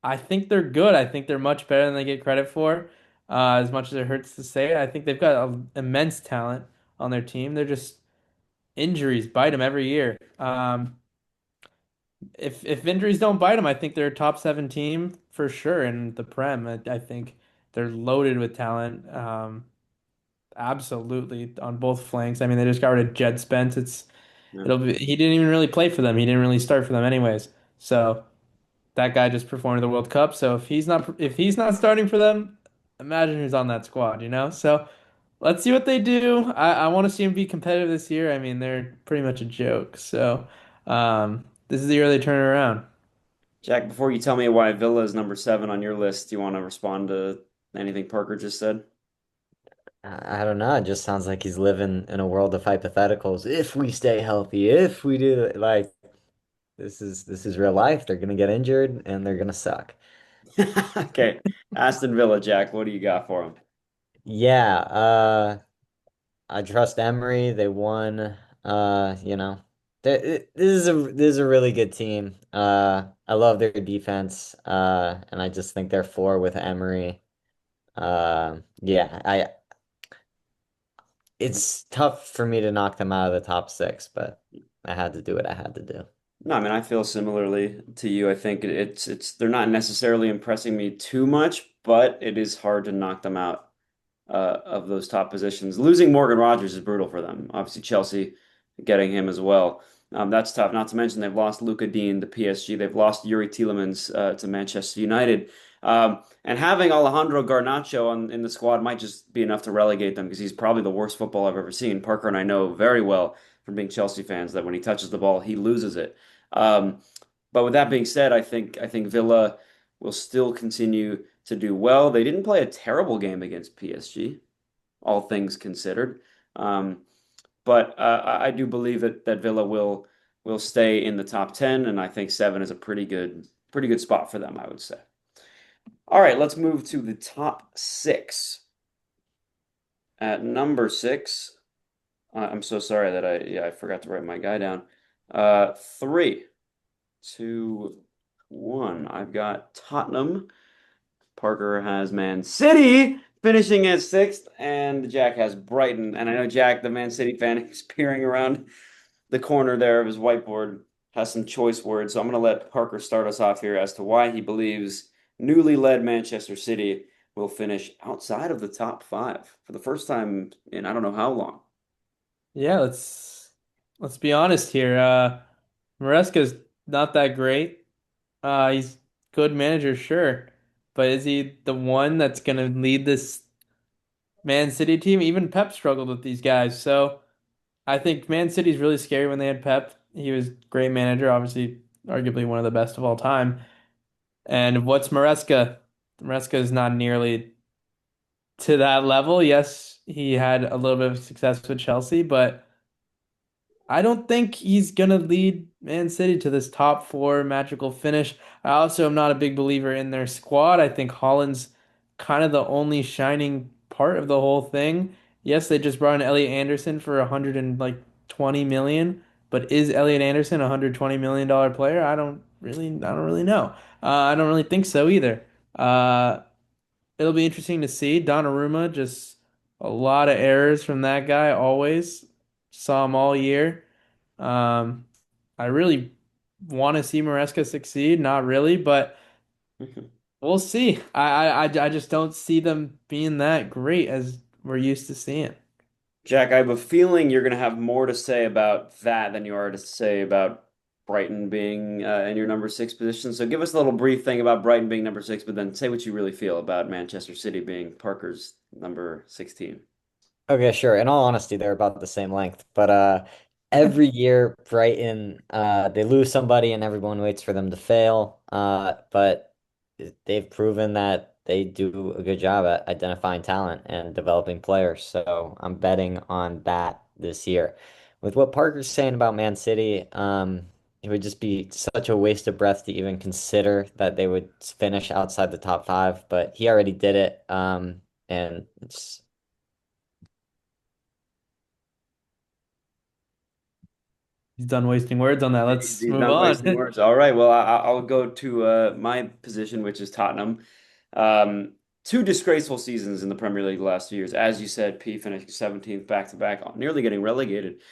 I think they're good. I think they're much better than they get credit for. As much as it hurts to say it, I think they've got immense talent on their team. They're just injuries bite them every year. If injuries don't bite them, I think they're a top 7 team for sure in the Prem. I think they're loaded with talent. Absolutely on both flanks. I mean, they just got rid of Jed Spence. Yeah. He didn't even really play for them. He didn't really start for them anyways. So that guy just performed at the World Cup. So if he's not starting for them, imagine who's on that squad, you know? So let's see what they do. I want to see them be competitive this year. I mean, they're pretty much a joke. So this is the year they turn it around. Jack, before you tell me why Villa is number 7 on your list, do you want to respond to anything Parker just said? I don't know. It just sounds like he's living in a world of hypotheticals. If we stay healthy, if we do it, like this is real life. They're gonna get injured and they're gonna suck. Okay. Aston Villa, Jack, what do you got for him? Yeah, I trust Emery. They won. This is a really good team. I love their defense. And I just think they're four with Emery. Yeah, I it's tough for me to knock them out of the top six, but I had to do what I had to do. No, I mean I feel similarly to you. I think it's they're not necessarily impressing me too much, but it is hard to knock them out of those top positions. Losing Morgan Rogers is brutal for them. Obviously, Chelsea getting him as well. That's tough. Not to mention they've lost Luka Dean to PSG. They've lost Yuri Tielemans to Manchester United. And having Alejandro Garnacho in the squad might just be enough to relegate them because he's probably the worst football I've ever seen. Parker and I know very well from being Chelsea fans that when he touches the ball, he loses it. Um, but with that being said, I think Villa will still continue to do well. They didn't play a terrible game against PSG, all things considered. Um, but I do believe that Villa will stay in the top 10, and I think 7 is a pretty good spot for them, I would say. All right, let's move to the top 6. At number 6, I'm so sorry that I forgot to write my guy down. 3, 2, 1. I've got Tottenham. Parker has Man City finishing at 6th, and Jack has Brighton. And I know Jack, the Man City fan, is peering around the corner there of his whiteboard, has some choice words. So I'm going to let Parker start us off here as to why he believes newly led Manchester City will finish outside of the top five for the first time in I don't know how long. Yeah, let's be honest here. Maresca's not that great. He's good manager, sure, but is he the one that's gonna lead this Man City team? Even Pep struggled with these guys, so I think Man City's really scary when they had Pep. He was great manager, obviously, arguably one of the best of all time. And what's Maresca? Maresca is not nearly to that level. Yes, he had a little bit of success with Chelsea, but I don't think he's gonna lead Man City to this top four magical finish. I also am not a big believer in their squad. I think Holland's kind of the only shining part of the whole thing. Yes, they just brought in Elliot Anderson for 120 million, but is Elliot Anderson a $120 million player? I don't really know. I don't really think so either. Uh, it'll be interesting to see. Donnarumma, just a lot of errors from that guy always. Saw him all year. Um, I really want to see Maresca succeed. Not really, but we'll see. I just don't see them being that great as we're used to seeing. Jack, I have a feeling you're going to have more to say about that than you are to say about Brighton being in your number six position. So give us a little brief thing about Brighton being number six, but then say what you really feel about Manchester City being Parker's number 16. Okay, sure. In all honesty, they're about the same length. But every year Brighton they lose somebody and everyone waits for them to fail. But they've proven that they do a good job at identifying talent and developing players. So I'm betting on that this year. With what Parker's saying about Man City, it would just be such a waste of breath to even consider that they would finish outside the top five, but he already did it. And it's He's done wasting words on that. Let's He's move done wasting on. words. All right. Well, I'll go to my position, which is Tottenham. Um, Two disgraceful seasons in the Premier League the last 2 years. As you said, P finished 17th back to back, nearly getting relegated.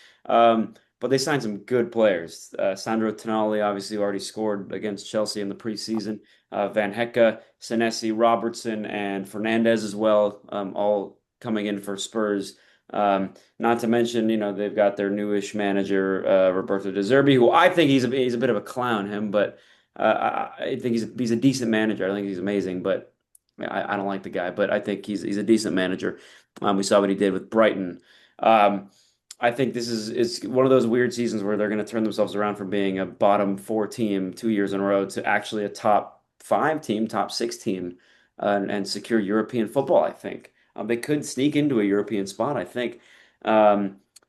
But they signed some good players. Sandro Tonali obviously already scored against Chelsea in the preseason. Van Hecke, Senesi, Robertson, and Fernandez as well, all coming in for Spurs. Not to mention, they've got their newish manager, Roberto De Zerbi, who I think he's a bit of a clown, him, but I think he's a decent manager. I don't think he's amazing, but I don't like the guy, but I think he's a decent manager. We saw what he did with Brighton. Um, I think this is it's one of those weird seasons where they're going to turn themselves around from being a bottom four team 2 years in a row to actually a top five team, top six team, and secure European football, I think. They could sneak into a European spot, I think,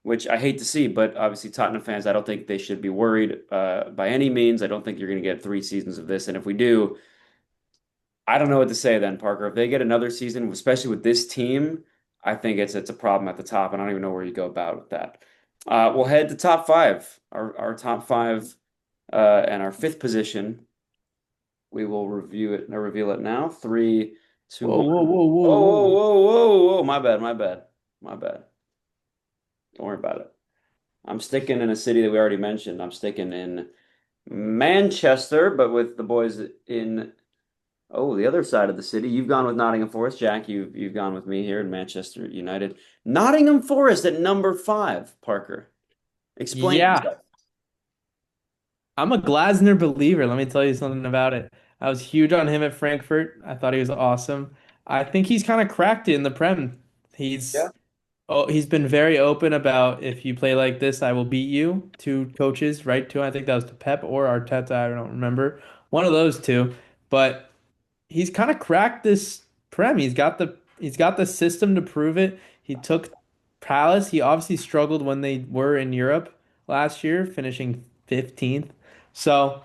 which I hate to see. But obviously, Tottenham fans, I don't think they should be worried by any means. I don't think you're going to get 3 seasons of this. And if we do, I don't know what to say then, Parker. If they get another season, especially with this team, I think it's a problem at the top. And I don't even know where you go about with that. We'll head to top five. Our top five and our fifth position. We will review it or reveal it now. Three, two, Whoa, one. whoa, whoa, whoa, Whoa, whoa, whoa. whoa, whoa, whoa. My bad, my bad, my bad. Don't worry about it. I'm sticking in a city that we already mentioned. I'm sticking in Manchester, but with the boys in the other side of the city. You've gone with Nottingham Forest, Jack. You've gone with me here in Manchester United. Nottingham Forest at number five, Parker. Explain Yeah, yourself. I'm a Glasner believer. Let me tell you something about it. I was huge on him at Frankfurt. I thought he was awesome. I think he's kind of cracked it in the Prem. Yeah. He's he's been very open about if you play like this, I will beat you. Two coaches, right? Two. I think that was to Pep or Arteta. I don't remember. One of those two. But he's kind of cracked this Prem. He's got the system to prove it. He took Palace. He obviously struggled when they were in Europe last year, finishing 15th. So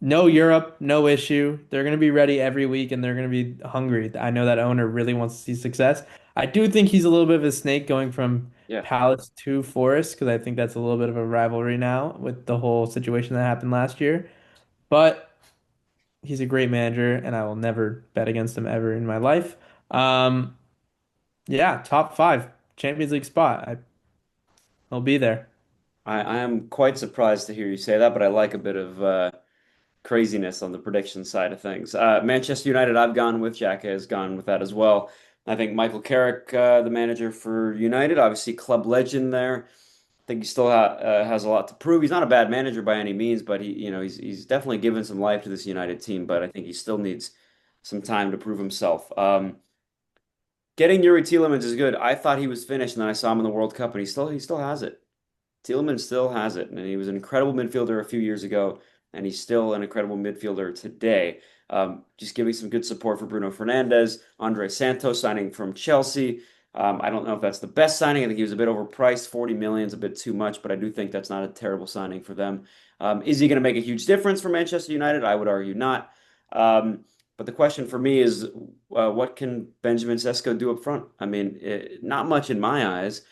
no Europe, no issue. They're going to be ready every week and they're going to be hungry. I know that owner really wants to see success. I do think he's a little bit of a snake going from Yeah. Palace to Forest because I think that's a little bit of a rivalry now with the whole situation that happened last year. But he's a great manager and I will never bet against him ever in my life. Um, yeah, top five Champions League spot. He'll be there. I am quite surprised to hear you say that, but I like a bit of craziness on the prediction side of things. Manchester United, I've gone with. Jack has gone with that as well. I think Michael Carrick, the manager for United, obviously club legend there. I think he still has a lot to prove. He's not a bad manager by any means, but he's definitely given some life to this United team. But I think he still needs some time to prove himself. Getting Yuri Tielemans is good. I thought he was finished, and then I saw him in the World Cup, and he still has it. Tielemans still has it, and he was an incredible midfielder a few years ago, and he's still an incredible midfielder today. Just giving some good support for Bruno Fernandes, Andre Santos signing from Chelsea. I don't know if that's the best signing. I think he was a bit overpriced. 40 million is a bit too much, but I do think that's not a terrible signing for them. Is he going to make a huge difference for Manchester United? I would argue not. But the question for me is, what can Benjamin Sesko do up front? I mean, not much in my eyes,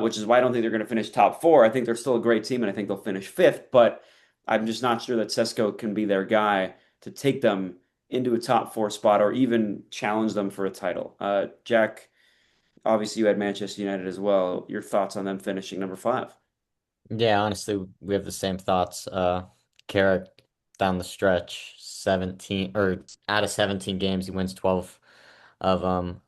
which is why I don't think they're going to finish top four. I think they're still a great team, and I think they'll finish fifth. But I'm just not sure that Sesko can be their guy to take them into a top four spot or even challenge them for a title. Jack, obviously you had Manchester United as well. Your thoughts on them finishing number five? Yeah, honestly, we have the same thoughts. Carrick down the stretch, 17 or out of 17 games, he wins 12 of them.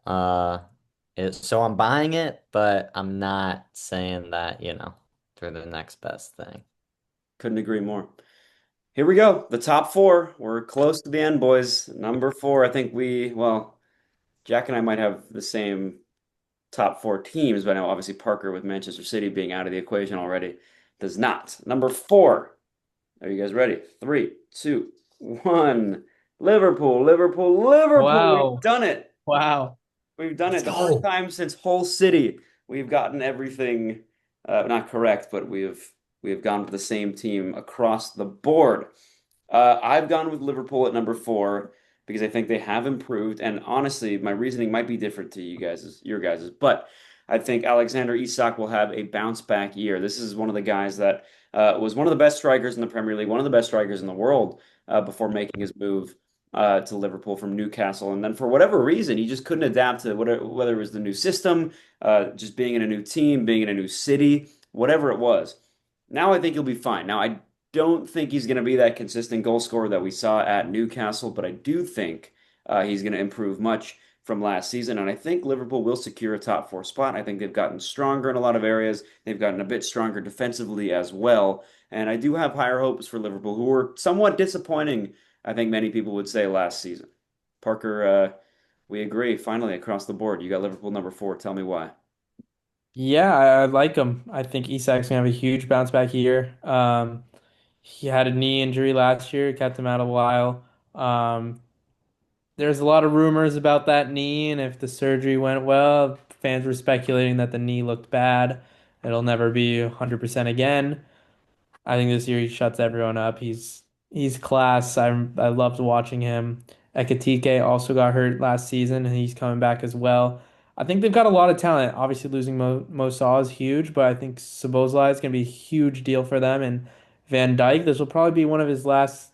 So I'm buying it, but I'm not saying that, they're the next best thing. Couldn't agree more. Here we go. The top four. We're close to the end, boys. Number four, I think well, Jack and I might have the same top four teams, but I know obviously Parker with Manchester City being out of the equation already does not. Number four. Are you guys ready? Three, two, one. Liverpool, Liverpool, Liverpool. We've Wow. done it. Wow. We've done Let's it. The first go. time since Hull City. We've gotten everything not correct, but we have gone with the same team across the board. I've gone with Liverpool at number four because I think they have improved. And honestly, my reasoning might be different to your guys's, but I think Alexander Isak will have a bounce back year. This is one of the guys that was one of the best strikers in the Premier League, one of the best strikers in the world before making his move to Liverpool from Newcastle. And then for whatever reason, he just couldn't adapt to whether it was the new system, just being in a new team, being in a new city, whatever it was. Now I think he'll be fine. Now I don't think he's going to be that consistent goal scorer that we saw at Newcastle, but I do think he's going to improve much from last season. And I think Liverpool will secure a top four spot. I think they've gotten stronger in a lot of areas. They've gotten a bit stronger defensively as well. And I do have higher hopes for Liverpool, who were somewhat disappointing, I think many people would say, last season. Parker, we agree finally across the board. You got Liverpool number four. Tell me why. Yeah, I like him. I think Isak's gonna have a huge bounce back year. He had a knee injury last year, kept him out a while. There's a lot of rumors about that knee, and if the surgery went well, fans were speculating that the knee looked bad. It'll never be 100% again. I think this year he shuts everyone up. He's class. I loved watching him. Ekatike also got hurt last season, and he's coming back as well. I think they've got a lot of talent. Obviously, losing Mo Salah is huge, but I think Szoboszlai is going to be a huge deal for them. And Van Dijk, this will probably be one of his last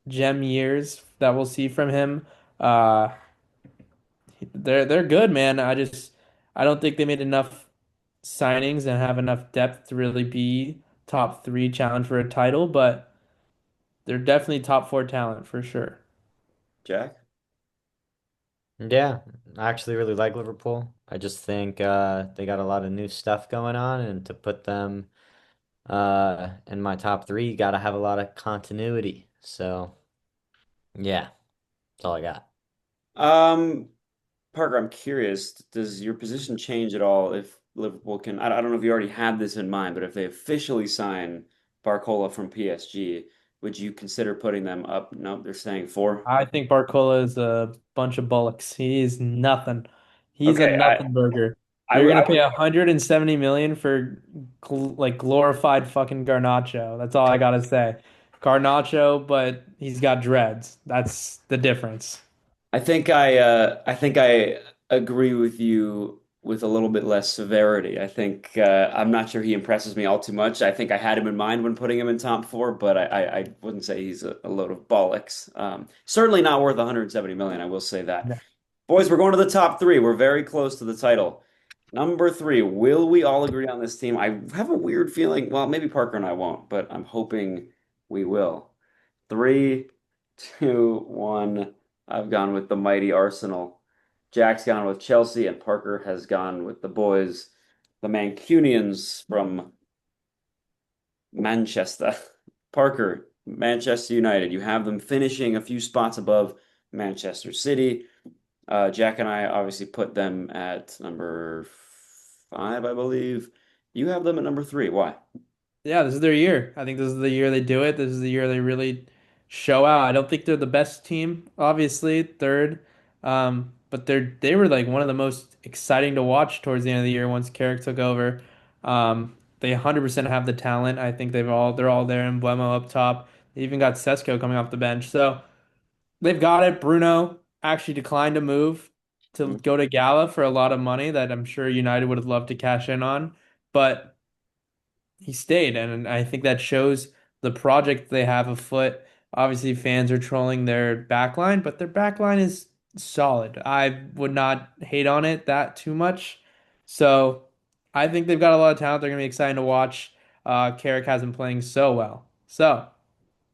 gem years that we'll see from him. Uh, they're good, man. I don't think they made enough signings and have enough depth to really be top three challenge for a title, but they're definitely top four talent for sure. Jack? Yeah, I actually really like Liverpool. I just think they got a lot of new stuff going on, and to put them in my top three, you got to have a lot of continuity. So, yeah, that's all I got. Um, Parker, I'm curious, does your position change at all if Liverpool can? I don't know if you already had this in mind, but if they officially sign Barcola from PSG, would you consider putting them up? No, they're saying four. I think Barcola is a bunch of bullocks. He's nothing. He's a Okay, nothing burger. I, You're w- I gonna pay would 170 million for like glorified fucking Garnacho. That's all I gotta say. Garnacho, but he's got dreads. That's the difference. I think I agree with you with a little bit less severity. I think I'm not sure he impresses me all too much. I think I had him in mind when putting him in top four, but I wouldn't say he's a load of bollocks. Certainly not worth 170 million. I will say that. No. Boys, we're going to the top three. We're very close to the title. Number three, will we all agree on this team? I have a weird feeling. Well, maybe Parker and I won't, but I'm hoping we will. Three, two, one. I've gone with the mighty Arsenal. Jack's gone with Chelsea, and Parker has gone with the boys, the Mancunians from Manchester. Parker, Manchester United. You have them finishing a few spots above Manchester City. Jack and I obviously put them at number five, I believe. You have them at number three. Why? Yeah, this is their year. I think this is the year they do it. This is the year they really show out. I don't think they're the best team, obviously, third. But they were like one of the most exciting to watch towards the end of the year once Carrick took over. They 100% have the talent. I think they're all there in Blemo up top. They even got Sesko coming off the bench. So they've got it. Bruno actually declined to move to Mhm. go to Gala for a lot of money that I'm sure United would have loved to cash in on. But he stayed, and I think that shows the project they have afoot. Obviously, fans are trolling their backline, but their backline is solid. I would not hate on it that too much. So I think they've got a lot of talent. They're going to be exciting to watch. Carrick has been playing so well. So,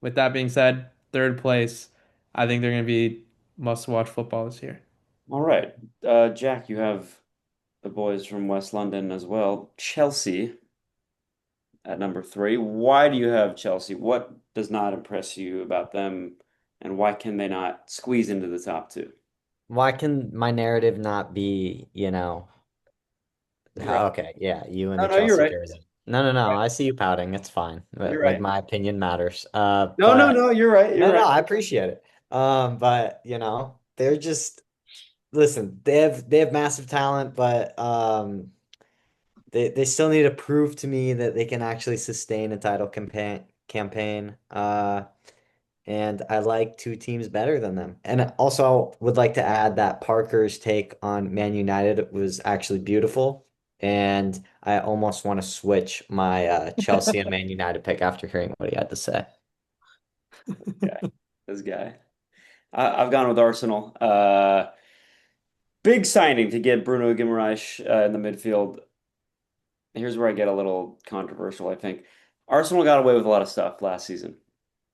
with that being said, third place, I think they're going to be must-watch football this year. All right. Jack, you have the boys from West London as well. Chelsea at number three. Why do you have Chelsea? What does not impress you about them, and why can they not squeeze into the top two? Why can my narrative not be, You're right. okay, yeah, you and No, the no, you're Chelsea right. jersey. No, no, no. I see you pouting. It's fine. You're Like right. my opinion matters. No, no, But no, you're right. You're no, no, right. I appreciate it. But they're just listen, they have massive talent, but they still need to prove to me that they can actually sustain a title campaign. And I like two teams better than them. And also would like to add that Parker's take on Man United was actually beautiful. And I almost want to switch my Chelsea and Man United pick after hearing what he had to say. Yeah, this guy. I've gone with Arsenal. Big signing to get Bruno Guimaraes in the midfield. Here's where I get a little controversial, I think. Arsenal got away with a lot of stuff last season,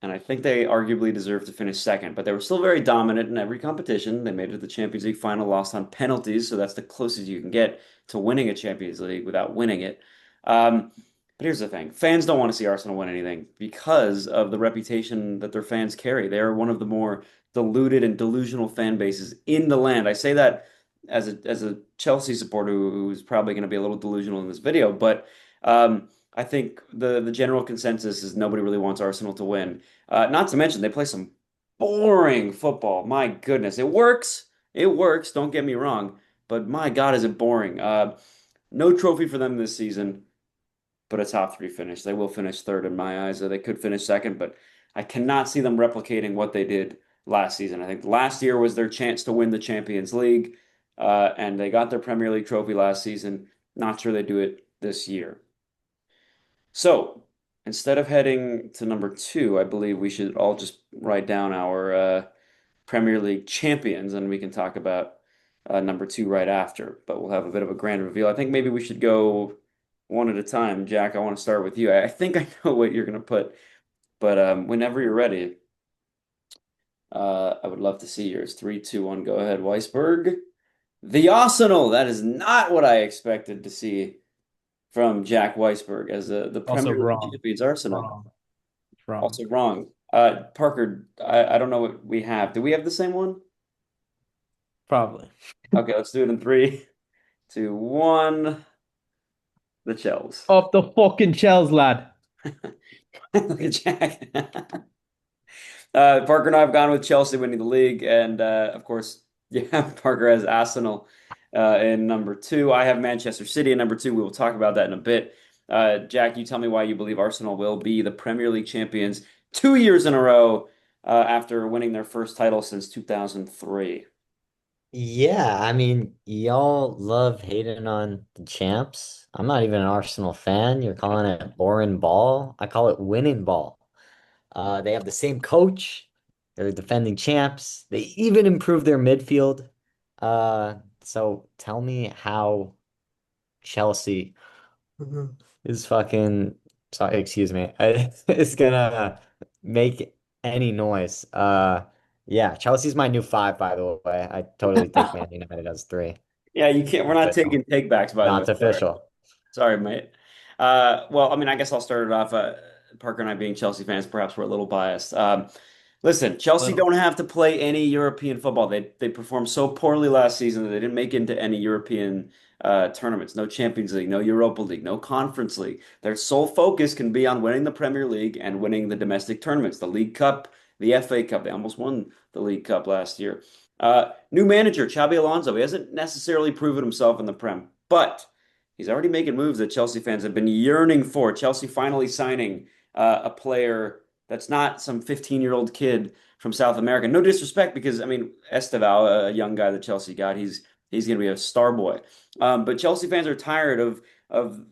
and I think they arguably deserve to finish second, but they were still very dominant in every competition. They made it to the Champions League final, lost on penalties, so that's the closest you can get to winning a Champions League without winning it. Um, but here's the thing. Fans don't want to see Arsenal win anything because of the reputation that their fans carry. They are one of the more deluded and delusional fan bases in the land. I say that as a Chelsea supporter who's probably going to be a little delusional in this video, but I think the general consensus is nobody really wants Arsenal to win. Not to mention they play some boring football. My goodness, it works. It works. Don't get me wrong, but my God, is it boring? No trophy for them this season, but a top three finish. They will finish third in my eyes. They could finish second, but I cannot see them replicating what they did last season. I think last year was their chance to win the Champions League, and they got their Premier League trophy last season. Not sure they do it this year. So instead of heading to number two, I believe we should all just write down our Premier League champions, and we can talk about number two right after. But we'll have a bit of a grand reveal. I think maybe we should go one at a time. Jack, I want to start with you. I think I know what you're going to put, but whenever you're ready, I would love to see yours. Three, two, one, go ahead, Weisberg. The Arsenal. That is not what I expected to see from Jack Weisberg as the Also Premier League wrong. champions Arsenal. Wrong. It's wrong. Also wrong. Parker, I don't know what we have. Do we have the same one? Probably. Okay, let's do it in three, two, one. The Chels. Up the fucking shells, lad. Look at Jack. Parker and I have gone with Chelsea winning the league, and of course, yeah, Parker has Arsenal in number two. I have Manchester City in number two. We will talk about that in a bit. Jack, you tell me why you believe Arsenal will be the Premier League champions 2 years in a row after winning their first title since 2003. Yeah, I mean, y'all love hating on the champs. I'm not even an Arsenal fan. You're calling it boring ball. I call it winning ball. They have the same coach. They're defending champs. They even improved their midfield. So tell me how Chelsea is fucking sorry, excuse me. Is gonna make any noise. Yeah, Chelsea's my new five, by the way. I totally take Man United as three. Yeah, you can't. We're not taking Official. takebacks, by the way. Not Sorry. official. Sorry, mate. Well, I mean, I guess I'll start it off. Parker and I being Chelsea fans, perhaps we're a little biased. Listen, Chelsea Little. don't have to play any European football. They performed so poorly last season that they didn't make it into any European tournaments. No Champions League, no Europa League, no Conference League. Their sole focus can be on winning the Premier League and winning the domestic tournaments, the League Cup, the FA Cup. They almost won the League Cup last year. New manager, Xabi Alonso. He hasn't necessarily proven himself in the Prem, but he's already making moves that Chelsea fans have been yearning for. Chelsea finally signing a player that's not some 15-year-old kid from South America. No disrespect, because I mean Esteval, a young guy that Chelsea got, he's going to be a star boy. But Chelsea fans are tired of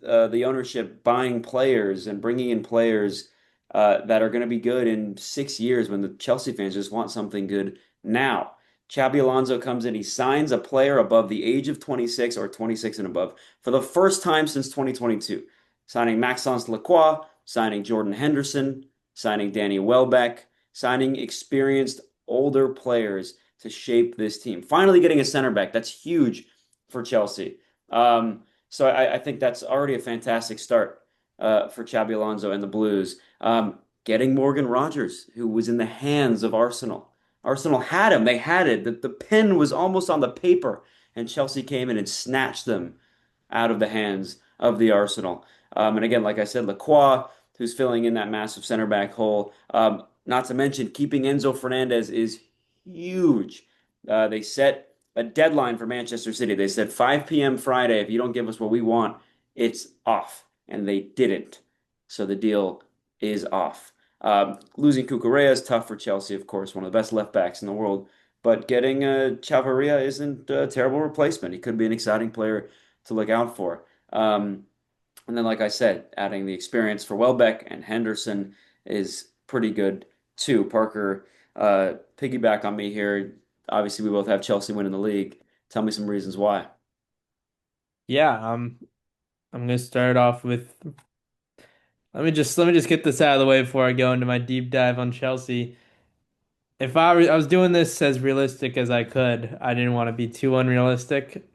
the ownership buying players and bringing in players that are going to be good in 6 years when the Chelsea fans just want something good now. Xabi Alonso comes in, he signs a player above the age of 26 or 26 and above for the first time since 2022, signing Maxence Lacroix, signing Jordan Henderson, signing Danny Welbeck, signing experienced older players to shape this team. Finally getting a center back. That's huge for Chelsea. So I think that's already a fantastic start for Xabi Alonso and the Blues. Getting Morgan Rogers, who was in the hands of Arsenal. Arsenal had him. They had it. The pen was almost on the paper, and Chelsea came in and snatched them out of the hands of the Arsenal. And again, like I said, Lacroix, who's filling in that massive center back hole. Not to mention, keeping Enzo Fernandez is huge. They set a deadline for Manchester City. They said 5 p.m. Friday, if you don't give us what we want, it's off. And they didn't. So the deal is off. Losing Cucurella is tough for Chelsea, of course, one of the best left backs in the world. But getting Chavarria isn't a terrible replacement. He could be an exciting player to look out for. And then, like I said, adding the experience for Welbeck and Henderson is pretty good too. Parker, piggyback on me here. Obviously, we both have Chelsea winning the league. Tell me some reasons why. Yeah, I'm gonna start off with let me just get this out of the way before I go into my deep dive on Chelsea. If I was doing this as realistic as I could, I didn't want to be too unrealistic.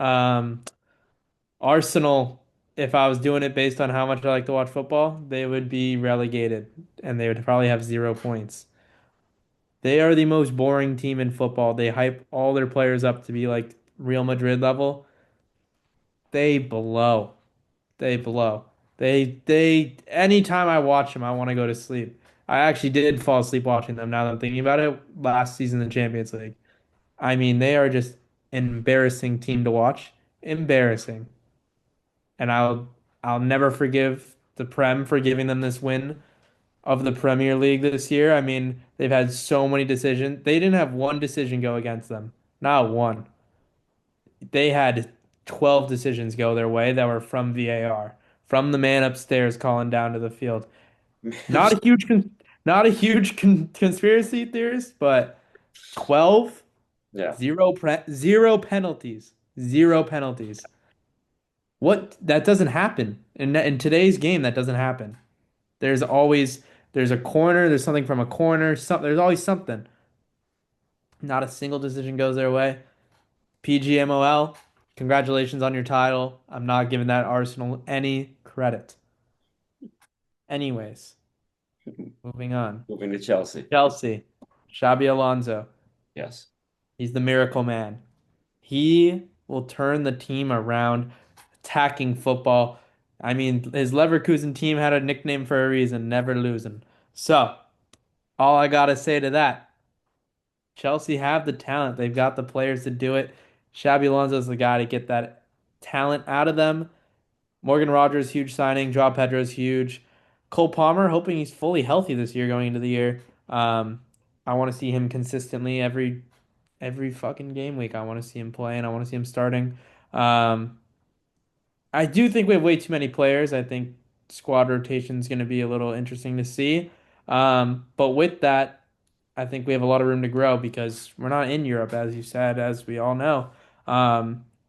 Arsenal, if I was doing it based on how much I like to watch football, they would be relegated and they would probably have 0 points. They are the most boring team in football. They hype all their players up to be like Real Madrid level. They blow. They blow. Anytime I watch them, I want to go to sleep. I actually did fall asleep watching them now that I'm thinking about it last season in the Champions League. I mean, they are just an embarrassing team to watch. Embarrassing. And I'll never forgive the Prem for giving them this win of the Premier League this year. I mean, they've had so many decisions. They didn't have one decision go against them. Not one. They had 12 decisions go their way that were from VAR, from the man upstairs calling down to the field. Not a huge conspiracy theorist, but 12, Yeah. zero penalties. Zero penalties. What that doesn't happen. In today's game that doesn't happen. There's always there's a corner, there's something from a corner, there's always something. Not a single decision goes their way. PGMOL, congratulations on your title. I'm not giving that Arsenal any credit. Anyways, moving on. Moving to Chelsea. Chelsea, Xabi Alonso. Yes. He's the miracle man. He will turn the team around, attacking football. I mean, his Leverkusen team had a nickname for a reason, never losing. So, all I gotta say to that, Chelsea have the talent. They've got the players to do it. Xabi Alonso's the guy to get that talent out of them. Morgan Rogers, huge signing. Joao Pedro's huge. Cole Palmer, hoping he's fully healthy this year going into the year. I want to see him consistently every fucking game week. I want to see him playing. I want to see him starting. Um, I do think we have way too many players. I think squad rotation is going to be a little interesting to see. But with that, I think we have a lot of room to grow because we're not in Europe, as you said, as we all know.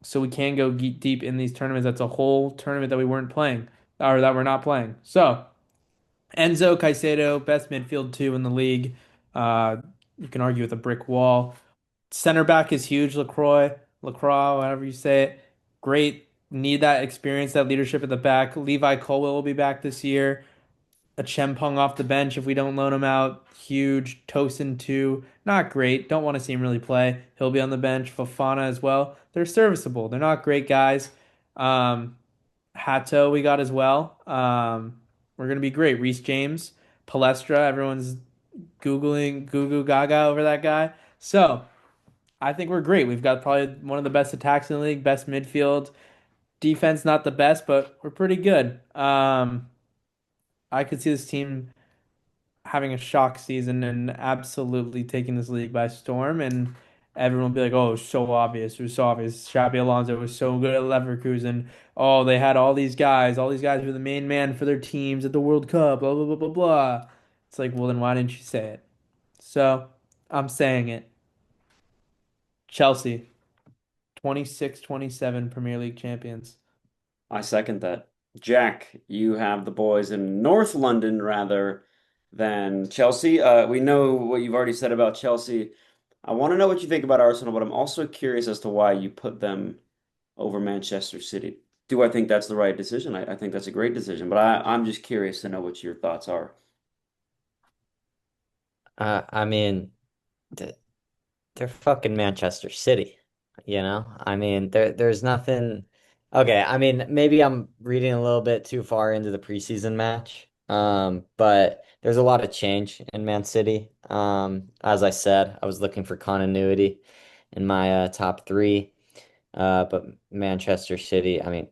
So we can go deep in these tournaments. That's a whole tournament that we weren't playing or that we're not playing. So Enzo Caicedo, best midfield two in the league. Uh, you can argue with a brick wall. Center back is huge. Lacroix, whatever you say it. Great. Need that experience, that leadership at the back. Levi Colwell will be back this year. A Chempong off the bench if we don't loan him out. Huge. Tosin too. Not great. Don't want to see him really play. He'll be on the bench. Fofana as well. They're serviceable. They're not great guys. Um, Hato we got as well. We're gonna be great. Reece James, Palestra. Everyone's googling goo goo gaga over that guy. So I think we're great. We've got probably one of the best attacks in the league, best midfield. Defense not the best, but we're pretty good. I could see this team having a shock season and absolutely taking this league by storm. And everyone will be like, "Oh, it was so obvious. It was so obvious. Xabi Alonso was so good at Leverkusen. Oh, they had all these guys. All these guys were the main man for their teams at the World Cup. Blah blah blah blah blah." It's like, well, then why didn't you say it? So I'm saying it. Chelsea, 26-27 Premier League champions. I second that. Jack, you have the boys in North London rather than Chelsea. We know what you've already said about Chelsea. I want to know what you think about Arsenal, but I'm also curious as to why you put them over Manchester City. Do I think that's the right decision? I think that's a great decision, but I'm just curious to know what your thoughts are. I mean, th- they're fucking Manchester City, you know? I mean, there's nothing. Okay, I mean, maybe I'm reading a little bit too far into the preseason match. But there's a lot of change in Man City. As I said, I was looking for continuity in my top three. But Manchester City, I mean,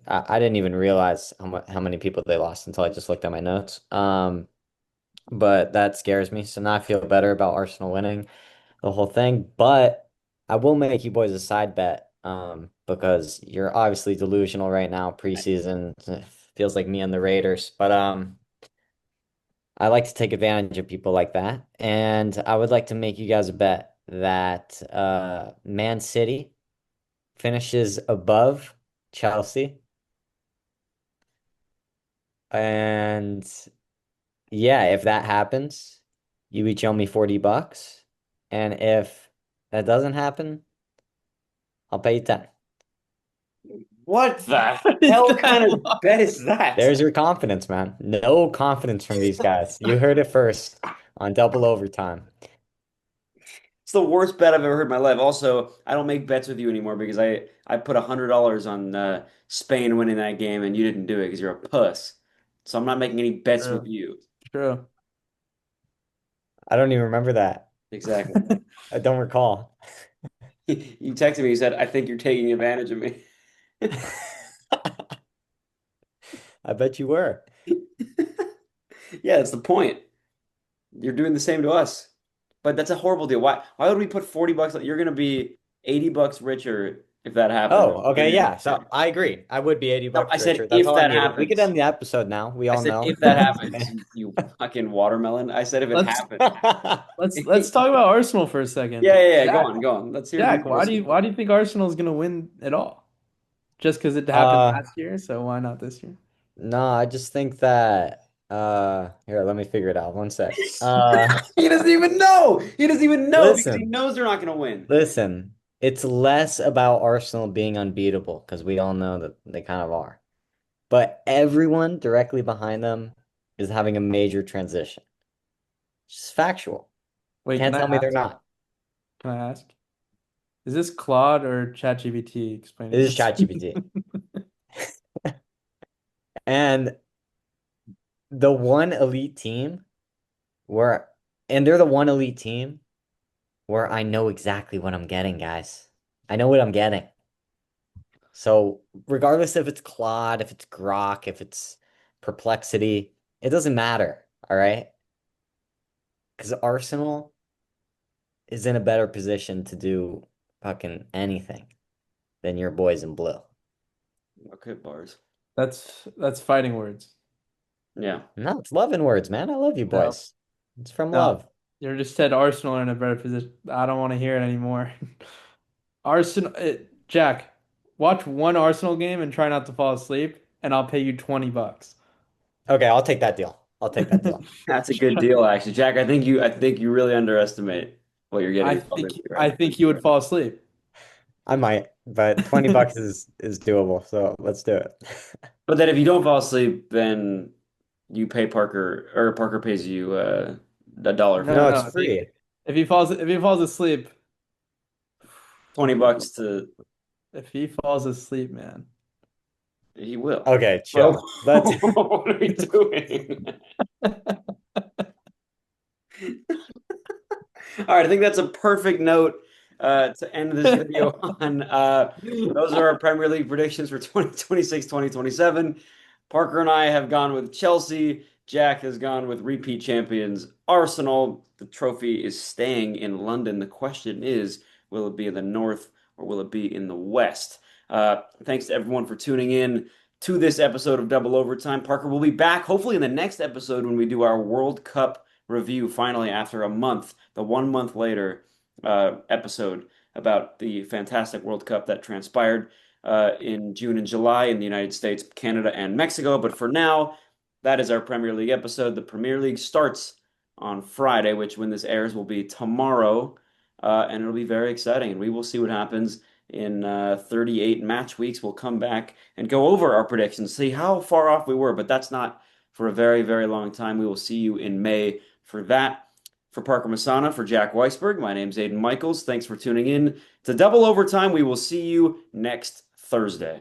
I didn't even realize how many people they lost until I just looked at my notes. But that scares me. So now I feel better about Arsenal winning the whole thing. But I will make you boys a side bet, because you're obviously delusional right now, preseason. It feels like me and the Raiders. But I like to take advantage of people like that. And I would like to make you guys a bet that Man City finishes above Chelsea. And yeah, if that happens, you each owe me 40 bucks. And if that doesn't happen, I'll pay you 10. What the What is hell that kind of law? bet is that? There's your confidence, man. No confidence from these guys. You heard it first on double overtime. It's the worst bet I've ever heard in my life. Also, I don't make bets with you anymore because I put $100 on Spain winning that game and you didn't do it because you're a puss. So I'm not making any bets with True. you. True. I don't even remember that. Exactly. I don't recall. You texted me, you said, I think you're taking advantage of me. I bet you were. Yeah, that's the point. You're doing the same to us. But that's a horrible deal. Why would we put 40 bucks? You're gonna be 80 bucks richer if that happens. Oh, okay, yeah. So I agree. I would be 80 No, I bucks said richer. That's if all I that needed. We could happens. end the episode now. We I all said know. if that happens, you fucking watermelon. I said if it Let's happens. let's talk about Arsenal for a second. Yeah. Go Jack, on, go on. Let's hear the Jack, why do you Arsenal. why do you think Arsenal's gonna win at all? Just because it happened Uh, last year, so why not this year? no, I just think that here, let me figure it out. One sec. He doesn't even know. He doesn't even know because he Listen, knows they're not going to win. listen. It's less about Arsenal being unbeatable because we all know that they kind of are. But everyone directly behind them is having a major transition. It's just factual. Wait, Can't tell me they're not. can I ask? Is this Claude or ChatGPT It explaining is this? ChatGPT. And the one elite team where, and they're the one elite team where I know exactly what I'm getting, guys. I know what I'm getting. So regardless if it's Claude, if it's Grok, if it's Perplexity, it doesn't matter. All right. Because Arsenal is in a better position to do fucking anything than your boys in blue. Okay, bars. That's fighting words. Yeah. No, it's love in words, man. I love you No, boys. It's from no. love. You just said Arsenal are in a better position. I don't want to hear it anymore. Arsenal, Jack, watch one Arsenal game and try not to fall asleep, and I'll pay you 20 bucks. Okay, I'll take that deal. I'll take that deal. That's a good deal, actually. Jack, I think you really underestimate what you're getting yourself into right I now. think you would fall asleep. I might, but 20 bucks is doable, so let's do it. But then if you don't fall asleep, then you pay Parker or Parker pays you a dollar for No, No, that. it's no. free. If he falls asleep, $20 to if he falls asleep, man. he will. Okay, Well, chill. Let's what are we doing? All right, I think that's a perfect note to end this video on. Those are our Premier League predictions for 2026, 2027. Parker and I have gone with Chelsea. Jack has gone with repeat champions Arsenal. The trophy is staying in London. The question is, will it be in the north or will it be in the west? Thanks to everyone for tuning in to this episode of Double Overtime. Parker will be back hopefully in the next episode when we do our World Cup review finally after a month, the 1 month later episode about the fantastic World Cup that transpired in June and July in the United States, Canada, and Mexico. But for now, that is our Premier League episode. The Premier League starts on Friday, which when this airs will be tomorrow, and it'll be very exciting. And we will see what happens in 38 match weeks. We'll come back and go over our predictions, see how far off we were, but that's not for a very, very long time. We will see you in May for that. For Parker Masana, for Jack Weisberg, my name's Aidan Michaels. Thanks for tuning in to Double Overtime. We will see you next Thursday.